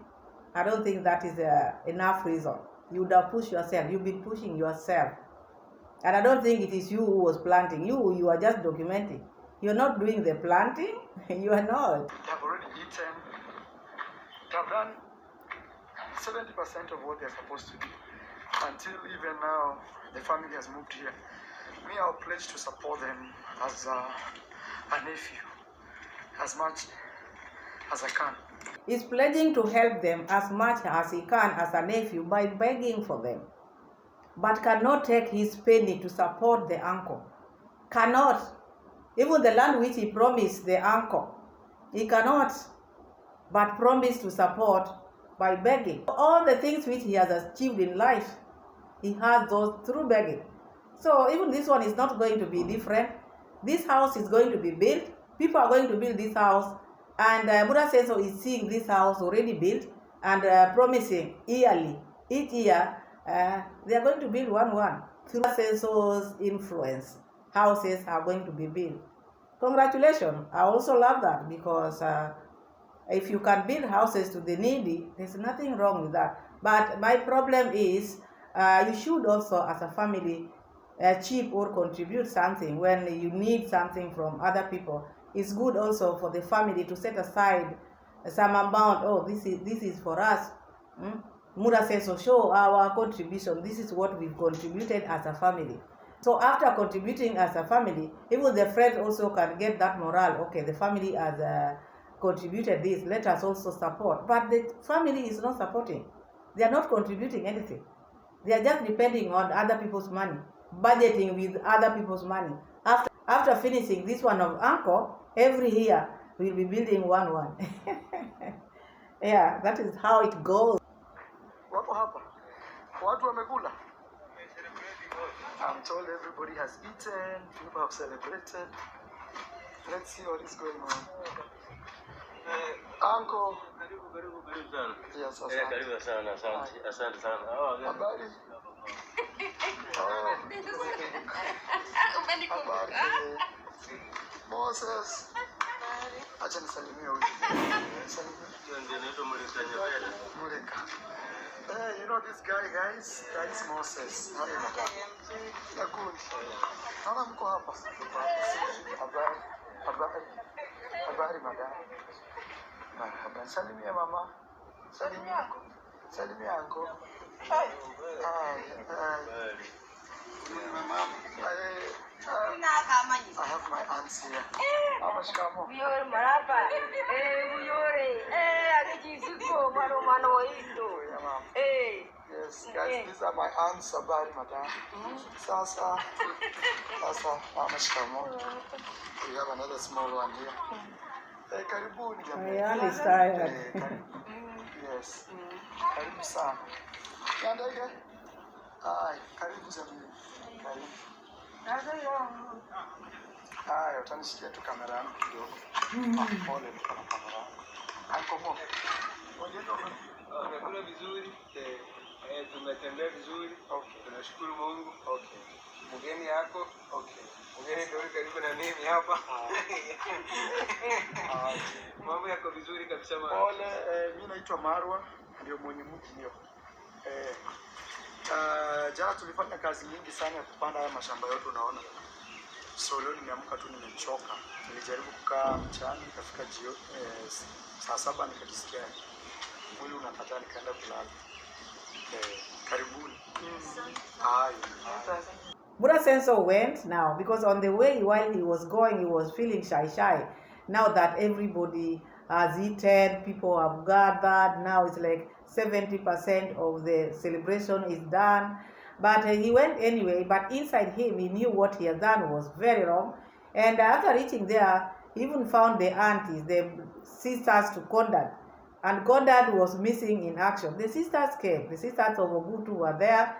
I don't think that is enough reason. You would have pushed yourself. You've been pushing yourself. And I don't think it is you who was planting. You are just documenting. You're not doing the planting. You are not. They have already eaten. They have done 70% of what they're supposed to do. Until even now, the family has moved here. Me, I'll pledge to support them as a nephew, as much as I can. He's pledging to help them as much as he can as a nephew by begging for them, but cannot take his penny to support the uncle. Cannot. Even the land which he promised the uncle, he cannot but promise to support by begging. All the things which he has achieved in life, he has those through begging. So even this one is not going to be different. This house is going to be built. People are going to build this house, and Mura Seno is seeing this house already built and promising yearly, each year, they are going to build one. Through Mura Seno's influence, houses are going to be built. Congratulations. I also love that, because if you can build houses to the needy, there's nothing wrong with that. But my problem is, you should also, as a family, chip or contribute something when you need something from other people. It's good also for the family to set aside some amount. Oh, this is for us. Mura Seno, show our contribution. This is what we've contributed as a family. So after contributing as a family, even the friends also can get that morale. Okay, the family has contributed this. Let us also support. But the family is not supporting. They are not contributing anything. They are just depending on other people's money, budgeting with other people's money. After finishing this one of uncle, every year we'll be building one. Yeah, that is how it goes. Wapo hapa? Watu wamekula? I'm told everybody has eaten, people have celebrated. Let's see what is going on. Uncle. Karibu sana. Yes, asante. Karibu sana, asante sana. Habari? Habari. Moses. Acha nisalimie huyu. Salimia. Ndio naitwa Muleka Nyabela. Muleka. You know this guy, guys? That is Moses. Nakuni. Naona mko hapa. Habari madam. Habari. Salimia mama. Salimia uncle. Hi. I have my aunts here. Mama shikamo. Buyore marapa. Buyore. Akijisuko mano indo. Yes, guys, these are my aunts. Habari madam. Sasa. Mama shikamo. We have another small one here. Karibuni jamani. Ayali is tired. Yes. Karibu sana. Yandege. Karibu jamani. Karibu. Utanishikia tu kamera yangu kidogo. Pole tu kwa kamera yangu. Ankomo. Tumekula vizuri. Tumetembea vizuri. Okay. Tunashukuru Mungu. Okay. Mgeni yako. Okay. Mgeni ndio karibu na mimi hapa. Mambo yako vizuri kabisa mama. Pole, mimi naitwa Marwa, ndio mwenye mji hiyo. Jana tulifanya kazi nyingi sana ya kupanda haya mashamba yote unaona. So leo nimeamka tu nimechoka. Nilijaribu kukaa mchana nikafika saa 7 nikajisikia mwili unakataa nikaenda kulala. Karibuni. Mura Seno went now because on the way while he was going, he was feeling shy. Now that everybody has eaten, people have gathered, now it's like 70% of the celebration is done. But he went anyway, but inside him, he knew what he had done was very wrong. And after reaching there, he even found the aunties, the sisters to Kondad. And Kondad was missing in action. The sisters came. The sisters of Ogutu were there.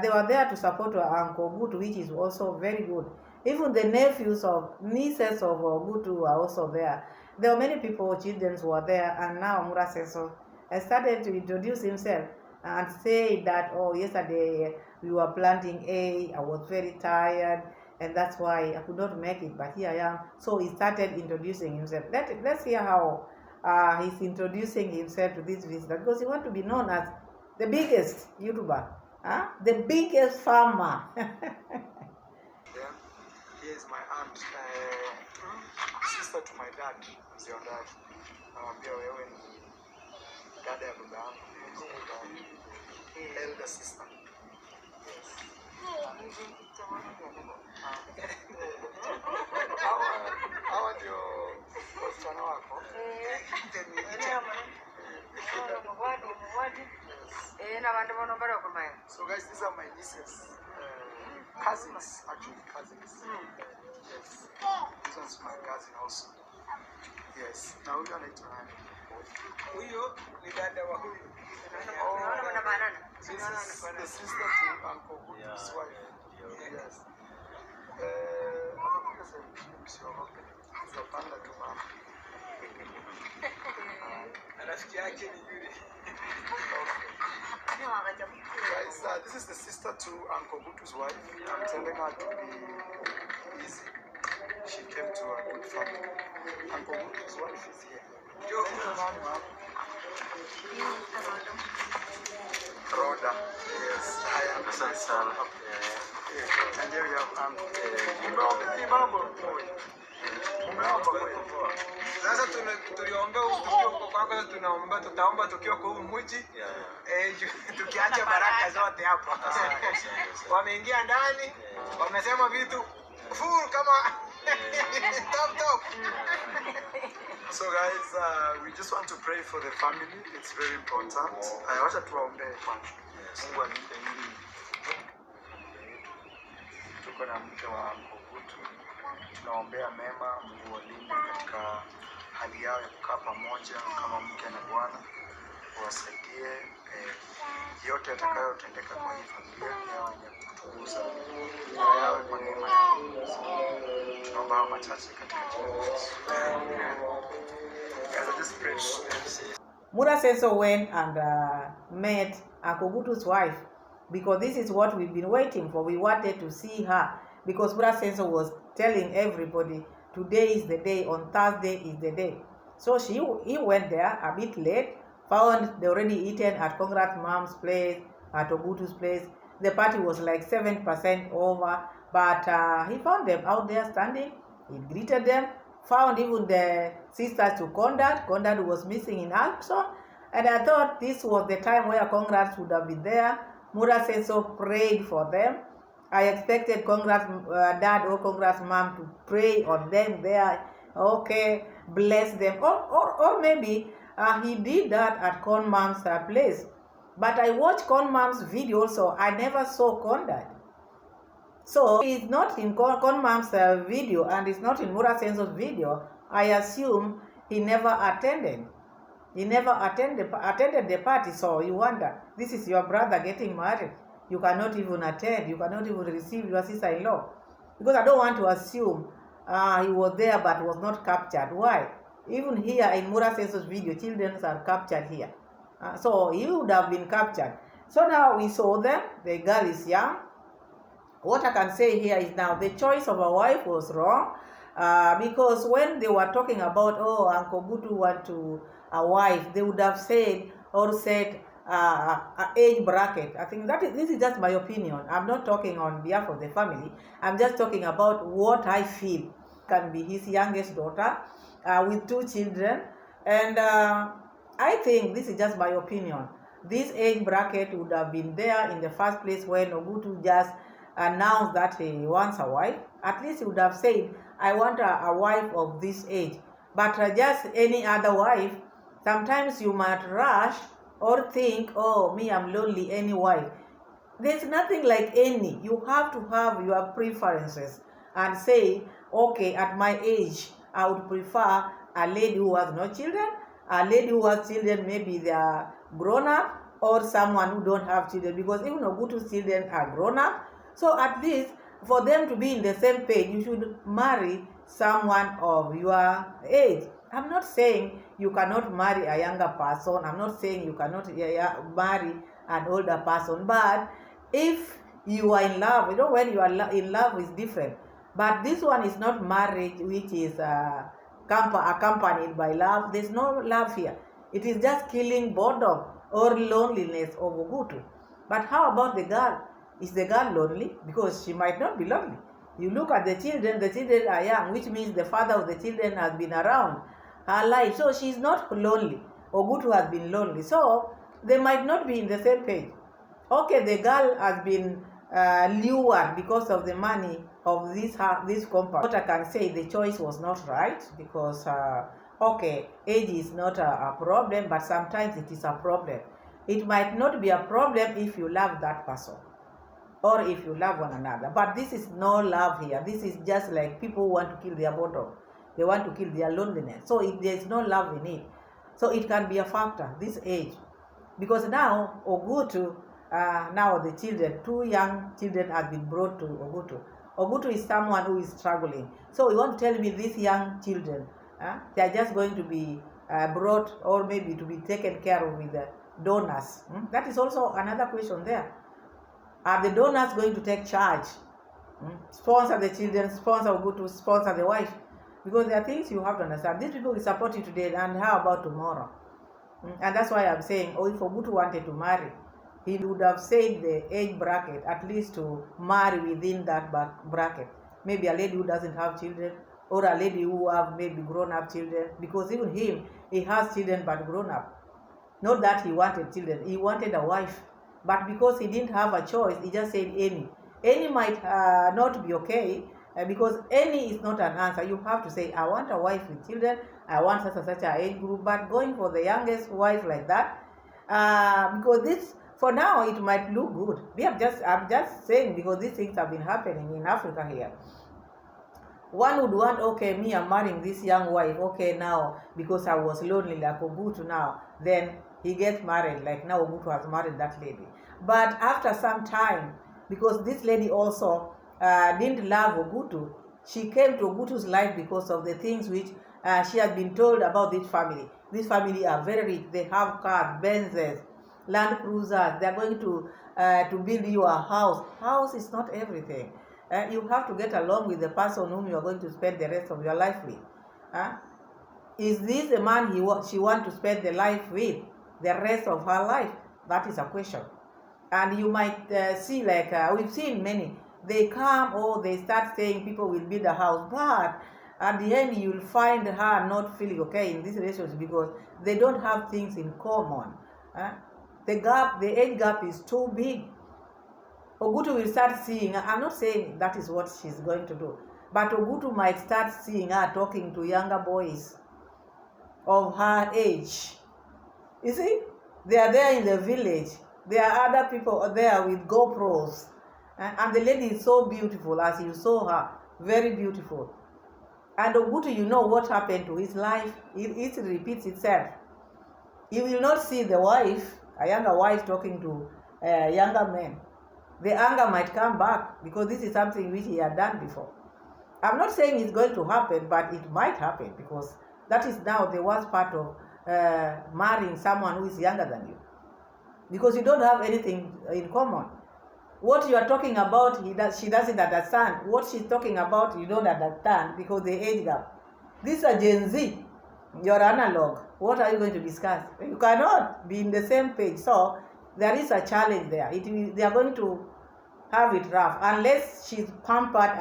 They were there to support Uncle Ogutu, which is also very good. Even the nieces of Ogutu were also there. There were many people, children who were there, and now Mura Seno started to introduce himself and say that, oh, yesterday we were planting I was very tired, and that's why I could not make it, but here I am. So he started introducing himself. Let's hear how he's introducing himself to this visitor, because he wants to be known as the biggest YouTuber, the biggest farmer. Here is my aunt, sister to my dad, mzee wa dad. Namwambia wewe ni dada ya baba yangu, elder sister. Hawa ndio wasichana wako. So guys, these are my nieces. Cousins, actually cousins. Yes. This one's my cousin also. Yes. Now huyu anaitwa nani? Huyo ni dada wa huyu. This is the sister to Uncle Ogutu's wife. Yes. Tutapanda tu mama. Rafiki yake ni yule. Guys, this is the sister to Uncle Ogutu's wife. I'm telling her to be easy. She came to a good family. Uncle Ogutu's wife is here. Rhoda. Yes, I am. Asante sana. And here we have Uncle. Mambo boy. Sasa tuliombea tukiwa kwa tunaomba tutaomba tukiwa kwa huu mji. Tukiacha baraka zote hapa. Wameingia ndani, wamesema vitu full kama top. So guys, we just want to pray for the family. It's very important. I want to tuombe kwanza. Mungu anipe hili. Tuko na mke wa Ogutu. Tunaombea mema, Mungu walinde katika hali yao ya kukaa pamoja kama mke na bwana, wasaidie yote yatakayotendeka kwa hii familia yawe yenye kutukuza na yawe kwa neema ya Mungu. Tunaomba haya machache katika jina la Yesu. Guys, I just prayed. Mura Seno went and met Uncle Ogutu's wife, because this is what we've been waiting for. We wanted to see her, because Mura Seno was telling everybody today is the day, on Thursday is the day. So he went there a bit late, found they already eaten at Congrats mom's place, at Ogutu's place. The party was like 7% over, but he found them out there standing. He greeted them, found even the sisters to Conrad. Conrad was missing in action, and I thought this was the time where Congrats would have been there. Mura Seno prayed for them. I expected Congrats dad or Congrats mom to pray on them there. Okay, bless them. Or maybe he did that at Con mom's place. But I watched Con mom's video, so I never saw Conrad. So it's not in Con mom's video, and it's not in Mura Seno's video. I assume he never attended. He never attended the party. So you wonder, this is your brother getting married. You cannot even attend. You cannot even receive your sister-in-law. Because I don't want to assume he was there but was not captured. Why? Even here in Mura Seno's video, children are captured here. So he would have been captured. So now we saw them. The girl is young. What I can say here is now the choice of a wife was wrong, because when they were talking about, oh, Uncle Ogutu want to a wife, they would have said age bracket. I think this is just my opinion. I'm not talking on behalf of the family. I'm just talking about what I feel can be his youngest daughter with 2 children, and I think this is just my opinion. This age bracket would have been there in the first place when Ogutu just announced that he wants a wife. At least he would have said, I want a wife of this age. But just any other wife, sometimes you might rush or think, oh, me, I'm lonely, any wife. There's nothing like any. You have to have your preferences and say, okay, at my age, I would prefer a lady who has no children, a lady who has children, maybe they are grown up, or someone who don't have children, because even Ogutu's children are grown up. So at least for them to be in the same page, you should marry someone of your age. I'm not saying you cannot marry a younger person. I'm not saying you cannot marry an older person. But if you are in love, you know, when you are in love is different. But this one is not marriage, which is accompanied by love. There's no love here. It is just killing boredom or loneliness of Ogutu. But how about the girl? Is the girl lonely? Because she might not be lonely. You look at the children are young, which means the father of the children has been around her life. So she's not lonely. Ogutu has been lonely. So they might not be in the same page. Okay, the girl has been lured because of the money of this compound. What I can say, the choice was not right, because okay, age is not a problem, but sometimes it is a problem. It might not be a problem if you love that person, or if you love one another. But this is no love here. This is just like people who want to kill their boredom. They want to kill their loneliness. So there is no love in it. So it can be a factor, this age. Because now Ogutu, now the children, 2 young children have been brought to Ogutu. Ogutu is someone who is struggling. So you want to tell me these young children, they are just going to be brought, or maybe to be taken care of with the donors? That is also another question there. Are the donors going to take charge? Sponsor the children, sponsor Ogutu, sponsor the wife? Because there are things you have to understand. These people will support you today, and how about tomorrow? And that's why I'm saying, if Ogutu wanted to marry, he would have said the age bracket, at least to marry within that bracket. Maybe a lady who doesn't have children, or a lady who have maybe grown-up children, because even him, he has children but grown-up. Not that he wanted children, he wanted a wife. But because he didn't have a choice, he just said any. Any might not be okay, because any is not an answer. You have to say, I want a wife with children, I want such an age group. But going for the youngest wife like that, because this, for now, it might look good. I'm just saying, because these things have been happening in Africa here. One would want, okay, me, I'm marrying this young wife, okay, now, because I was lonely like Ogutu now, then he gets married, like now Ogutu has married that lady. But after some time, because this lady also didn't love Ogutu, she came to Ogutu's life because of the things which she had been told about this family. This family are very rich, they have cars, Benzes, Land Cruisers, they're going to build you a house. House is not everything. You have to get along with the person whom you are going to spend the rest of your life with. Is this the man she wants to spend the life with the rest of her life? That is a question. And you might see, like we've seen many, they come or they start saying people will build a house, but at the end you'll find her not feeling okay in this relationship because they don't have things in common. The age gap is too big. Ogutu will start seeing, I'm not saying that is what she's going to do, but Ogutu might start seeing her talking to younger boys of her age. You see, they are there in the village. There are other people there with GoPros. And the lady is so beautiful, as you saw her, very beautiful. And Ogutu, you know what happened to his life. It repeats itself. You will not see the wife, a younger wife, talking to younger men. The anger might come back because this is something which he had done before. I'm not saying it's going to happen, but it might happen because that is now the worst part of marrying someone who is younger than you. Because you don't have anything in common. What you are talking about, she doesn't understand. What she's talking about, you don't understand because the age gap. This is a Gen Z. You're analog. What are you going to discuss? You cannot be in the same page. So there is a challenge there. They are going to have it rough unless she's pampered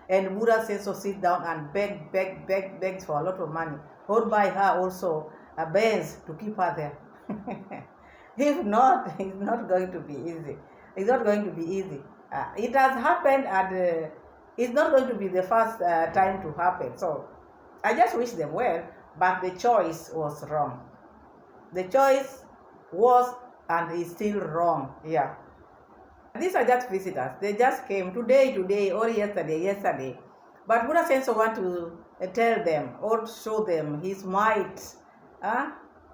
and Mura Seno sits down and begs for a lot of money. Or buy her also a Benz to keep her there. If not, it's not going to be easy. It's not going to be easy. It has happened and it's not going to be the first time to happen. So I just wish them well, but the choice was wrong. The choice was and is still wrong. Yeah. These are just visitors. They just came today, or yesterday. But Mura Seno want to tell them or show them his might,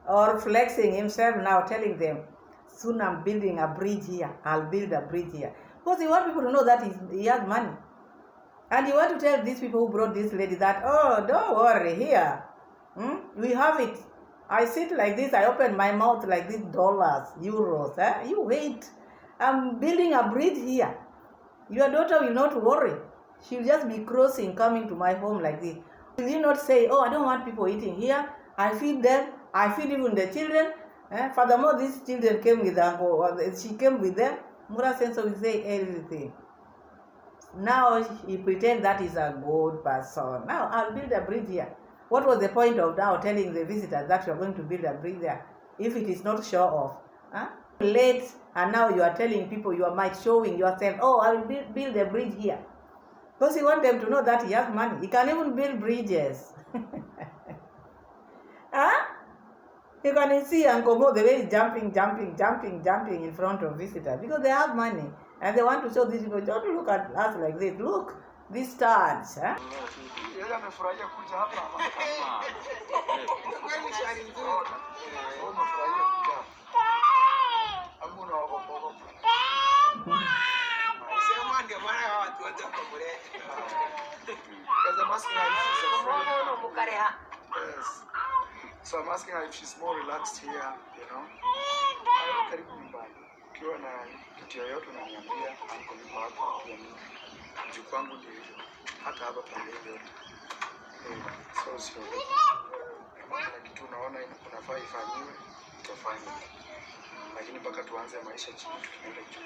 or flexing himself now, telling them, soon I'm building a bridge here. I'll build a bridge here. Because he wants people to know that he has money. And you want to tell these people who brought this lady that, oh, don't worry, here. We have it. I sit like this, I open my mouth like this, dollars, euros. You wait. I'm building a bridge here. Your daughter will not worry. She'll just be crossing, coming to my home like this. Will you not say, oh, I don't want people eating here. I feed them. I feed even the children. Furthermore, these children came with her. She came with them. Mura Seno will say everything. Now he pretends that he's a good person. Now I'll build a bridge here. What was the point of now telling the visitors that you're going to build a bridge there if it is not show off? Late, and now you are telling people you are might showing yourself, oh, I will build a bridge here. Because you want them to know that he has money. He can even build bridges. You can see Uncle Mo the way he's jumping in front of visitors because they have money and they want to show these people, don't look at us like this. Look, these stars. Yeye amefurahia kuja hapa. Umefurahia kuja. Amuna wako. Sema ndio maana watu wote wako kule. Because I'm asking her if she's afraid. Yes. So I'm asking her if she's more relaxed here, you know. Karibu nyumbani. Ukiwa na kitu yoyote unaniambia, niko hapa pia mimi. Juu kwangu ndio hivyo. Hata hapa pande yote. So sio. Kama kitu unaona unafaa ifanyiwe, utafanya. Lakini mpaka tuanze maisha chini tukienda juu.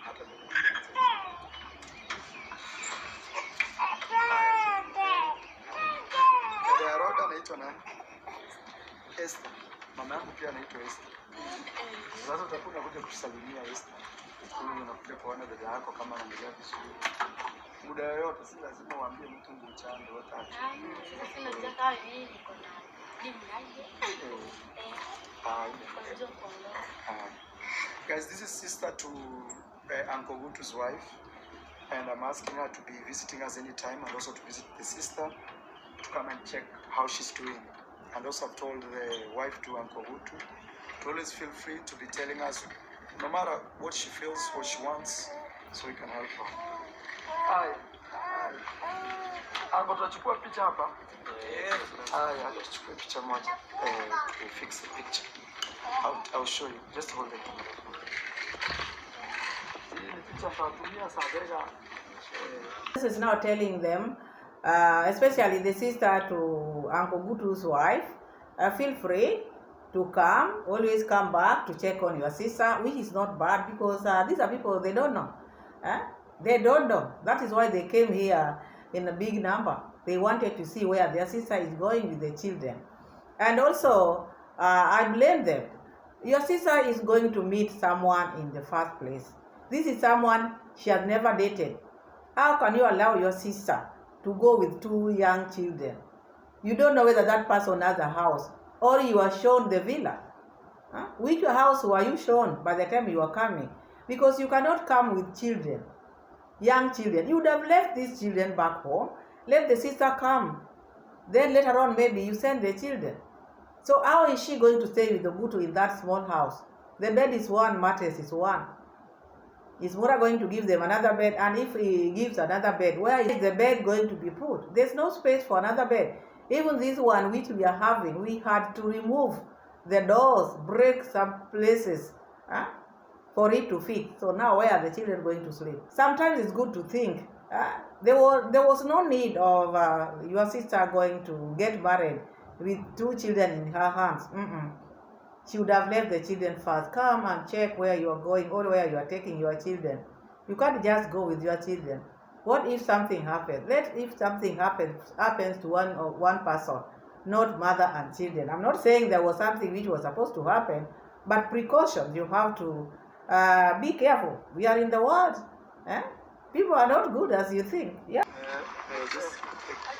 Hata mimi. Roda anaitwa nani? Esther. Mama yangu pia anaitwa Esther. Sasa utakuja kuja kusalimia Esther. Unakuja kuona dada yako kama anaendelea vizuri. Muda yoyote si lazima uambie mtu mchana wote. Sasa nataka mimi niko na dimu yake. Guys, this is sister to Uncle Ogutu's wife. and I'm asking her to be visiting us anytime, and also to visit the sister to come and check how she's doing. And also I've told the wife to Uncle Ogutu to always feel free to be telling us no matter what she feels, what she wants, so we can help her. Hi. Uncle, tutachukua picha hapa. Haya, acha tuchukue picha moja. We fix the picture. I'll show you. Just hold it. This is now telling them, especially the sister to Uncle Gutu's wife, feel free to come, always come back to check on your sister, which is not bad because these are people they don't know. They don't know. That is why they came here in a big number. They wanted to see where their sister is going with the children. And also, I blame them. Your sister is going to meet someone in the first place. This is someone she has never dated. How can you allow your sister to go with 2 young children? You don't know whether that person has a house or you are shown the villa. Which house were you shown by the time you are coming? Because you cannot come with children, young children. You would have left these children back home. Let the sister come. Then later on, maybe you send the children. So how is she going to stay with Ogutu in that small house? The bed is one, mattress is one. Is Mura going to give them another bed? And if he gives another bed, where is the bed going to be put? There's no space for another bed. Even this one which we are having, we had to remove the doors, break some places for it to fit. So now where are the children going to sleep? Sometimes it's good to think. There was no need of your sister going to get married with 2 children in her hands. She would have left the children first. Come and check where you are going or where you are taking your children. You can't just go with your children. What if something happens? If something happens to one person, not mother and children. I'm not saying there was something which was supposed to happen, but precautions. You have to be careful. We are in the world. People are not good as you think. Yeah. Just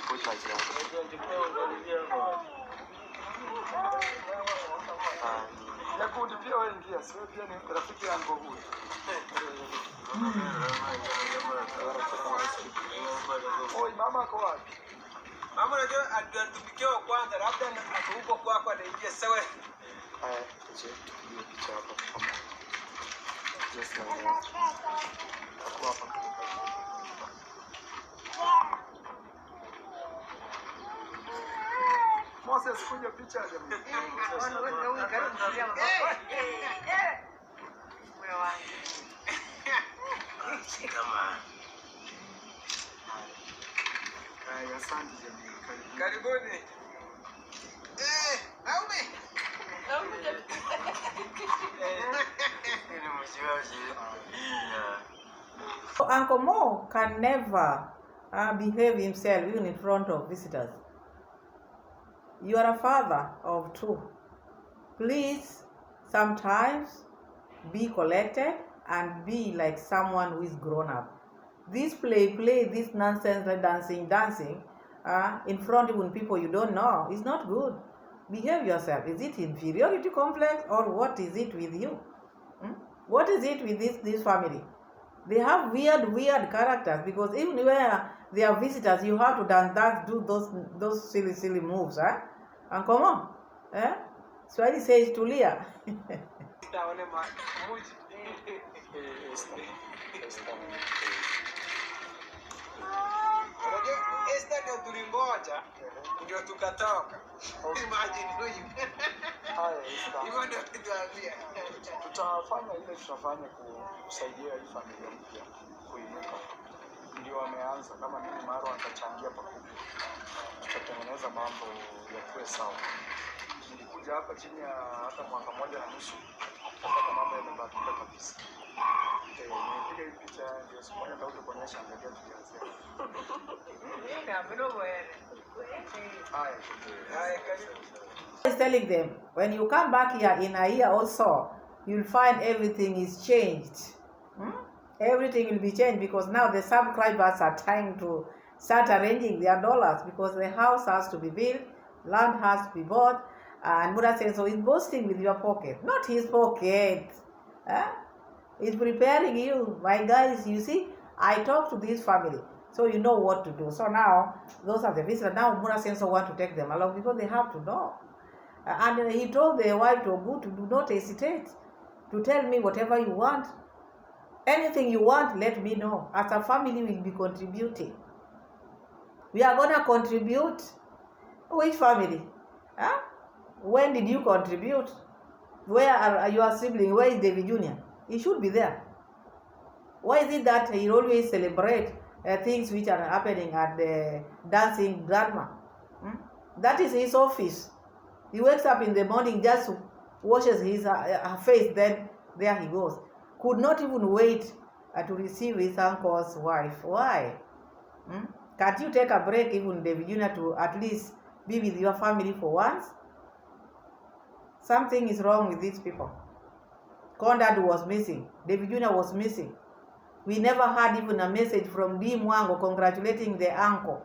put like that. Yakundi pia wewe ingia, sio pia ni rafiki yangu huyu. Oi, mama kwa wapi? Mama unajua atupikie kwanza labda huko kwako anaingia sawa. Haya, je, tupige picha hapa kama. Just like that. Hapo hapa. Moses kuja picha jamani. Haya, asante jamani. Karibuni. Aume. Uncle Mo can never behave himself even in front of visitors. You are a father of 2. Please, sometimes be collected and be like someone who is grown up. This play, this nonsense like dancing in front of people you don't know is not good. Behave yourself. Is it inferiority complex or what is it with you? What is it with this family? They have weird characters because even where they are visitors, you have to dance, do those silly moves, And come on, Swahili says tulia. Esta ndio tulingoja ndio tukatoka. Imagine huyu. Hivyo ndio tuliambia. Tutafanya ile tutafanya kusaidia hii familia mpya kuinuka. Ndio wameanza kama mimi Maro atachangia pakubwa. Tutatengeneza mambo yakuwe sawa. Nilikuja hapa chini ya hata mwaka 1.5. Hata mambo yamebadilika kabisa. Nipiga hii picha ndio siku moja ndio kuonyesha angalia tukianzia. Is telling them when you come back here in a year or so, you'll find everything is changed. Everything will be changed because now the subscribers are trying to start arranging their dollars because the house has to be built, land has to be bought, and Mura Seno is boasting with your pocket, not his pocket. He's preparing you, my guys. You see, I talked to this family, so you know what to do. So now, those are the visitors. Now Mura Seno want to take them along because they have to know. And he told the wife to Ogutu, do not hesitate to tell me whatever you want. Anything you want, let me know. As a family, we'll be contributing. We are going to contribute. Which family? Huh? When did you contribute? Where are your siblings? Where is David Jr.? He should be there. Why is it that he always celebrate things which are happening at the dancing grandma? That is his office. He wakes up in the morning, just washes his face, then there he goes. Could not even wait to receive his uncle's wife. Why? Can't you take a break, even David Jr., to at least be with your family for once? Something is wrong with these people. Conrad was missing. David Jr. was missing. We never had even a message from D. Mwango congratulating the uncle.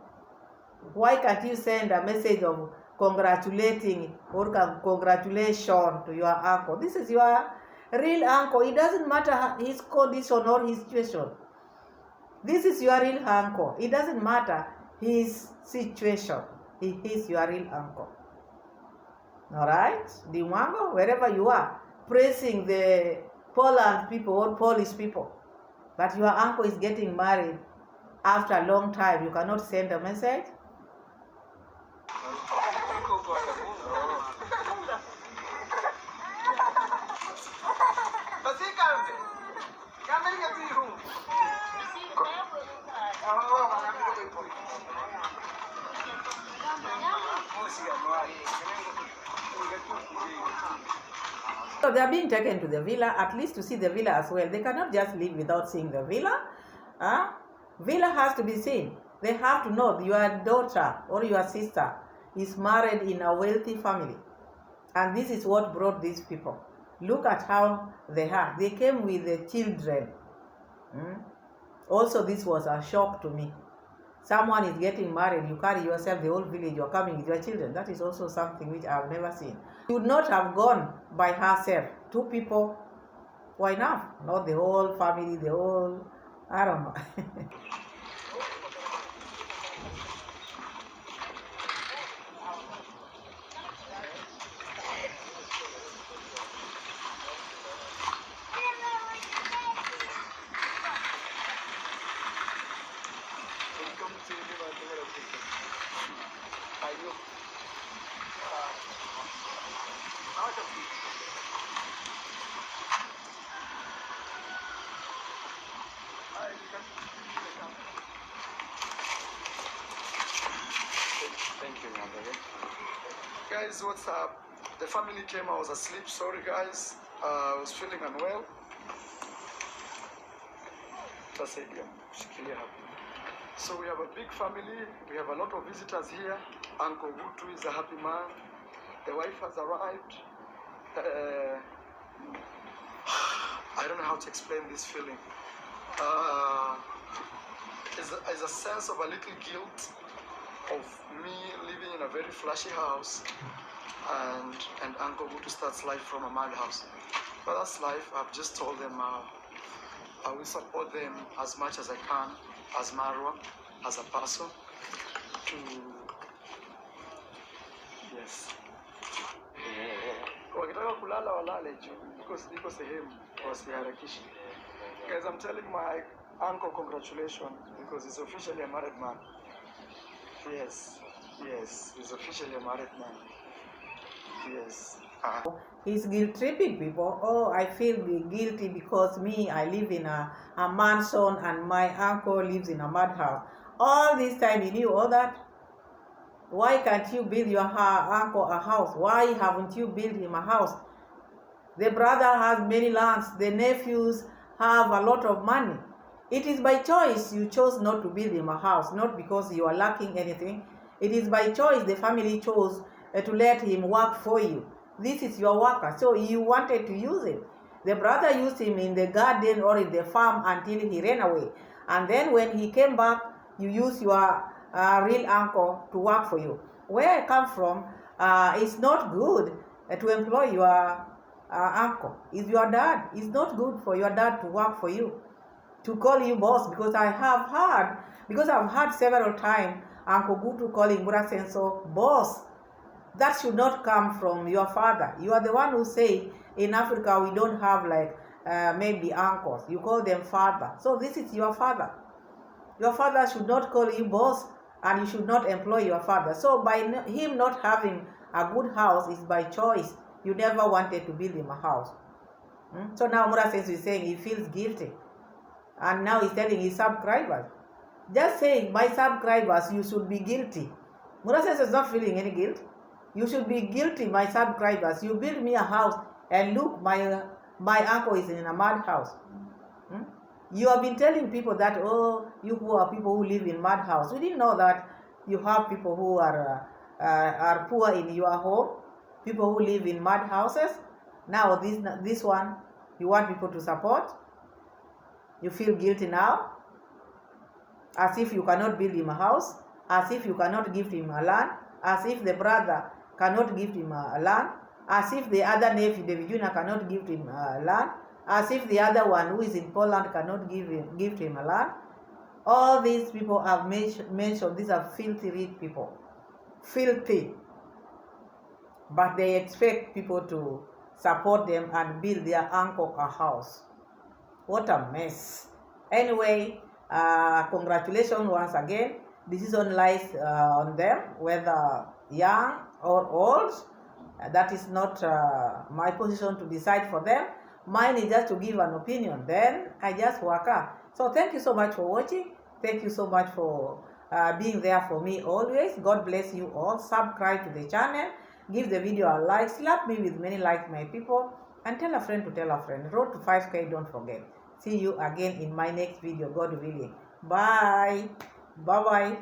Why can't you send a message of congratulating or congratulation to your uncle? This is your real uncle. It doesn't matter his condition or his situation. This is your real uncle. It doesn't matter his situation. He is your real uncle. Alright? D. Mwango, wherever you are, praising the Poland people or Polish people. But your uncle is getting married after a long time. You cannot send a message? So they are being taken to the villa, at least to see the villa as well. They cannot just leave without seeing the villa. Villa has to be seen. They have to know your daughter or your sister is married in a wealthy family. And this is what brought these people. Look at how they are. They came with the children. Also, this was a shock to me. Someone is getting married, you carry yourself, the whole village, you're coming with your children. That is also something which I've never seen. She would not have gone by herself. Two people, why not? Not the whole family, the whole, I don't know. Thank you, Nandere. Guys, what's up? The family came, I was asleep. Sorry, guys. I was feeling unwell. That's it, yeah. So we have a big family. We have a lot of visitors here. Uncle Ogutu is a happy man. The wife has arrived. I don't know how to explain this feeling. It's a sense of a little guilt of me living in a very flashy house and Uncle Ogutu starts life from a madhouse. But that's life. I've just told them I will support them as much as I can, as Marwa, as a person, to, yes. Wakitaka kulala walale juu, because niko sehemu wasiharakishi. Guys, I'm telling my uncle congratulations because he's officially a married man. Yes, he's officially a married man. Yes. He's guilt-tripping people. Oh, I feel guilty because me, I live in a mansion and my uncle lives in a madhouse. All this time he knew all that. Why can't you build your uncle a house? Why haven't you built him a house? The brother has many lands. The nephews have a lot of money. It is by choice you chose not to build him a house, not because you are lacking anything. It is by choice the family chose to let him work for you. This is your worker, so you wanted to use him. The brother used him in the garden or in the farm until he ran away. And then when he came back, you used your real uncle to work for you. Where I come from, it's not good to employ your uncle. It's your dad. It's not good for your dad to work for you, to call you boss, because I've heard several times Uncle Gutu calling Mura Seno boss. That should not come from your father. You are the one who say in Africa we don't have like maybe uncles. You call them father. So this is your father. Your father should not call you boss, and you should not employ your father. So by him not having a good house is by choice. You never wanted to build him a house. So now Mura Seno is saying he feels guilty. And now he's telling his subscribers. Just saying, my subscribers, you should be guilty. Mura Seno is not feeling any guilt. You should be guilty, my subscribers. You build me a house, and look, my uncle is in a mad house. You have been telling people that, oh, you who are people who live in mad house. We didn't know that you have people who are poor in your home, people who live in mad houses. Now this one, you want people to support. You feel guilty now, as if you cannot build him a house, as if you cannot give him a land, as if the brother cannot give him a land, as if the other nephew, David Jr., cannot give him a land, as if the other one who is in Poland cannot give him a land. All these people have mentioned, these are filthy rich people. Filthy. But they expect people to support them and build their uncle a house. What a mess. Anyway, congratulations once again. Decision lies on them, whether young or old. That is not my position to decide for them. Mine is just to give an opinion. Then I just work out. So thank you so much for watching. Thank you so much for being there for me always. God bless you all. Subscribe to the channel. Give the video a like. Slap me with many likes, my people. And tell a friend to tell a friend. Road to 5K, don't forget. See you again in my next video, God willing. Bye. Bye-bye.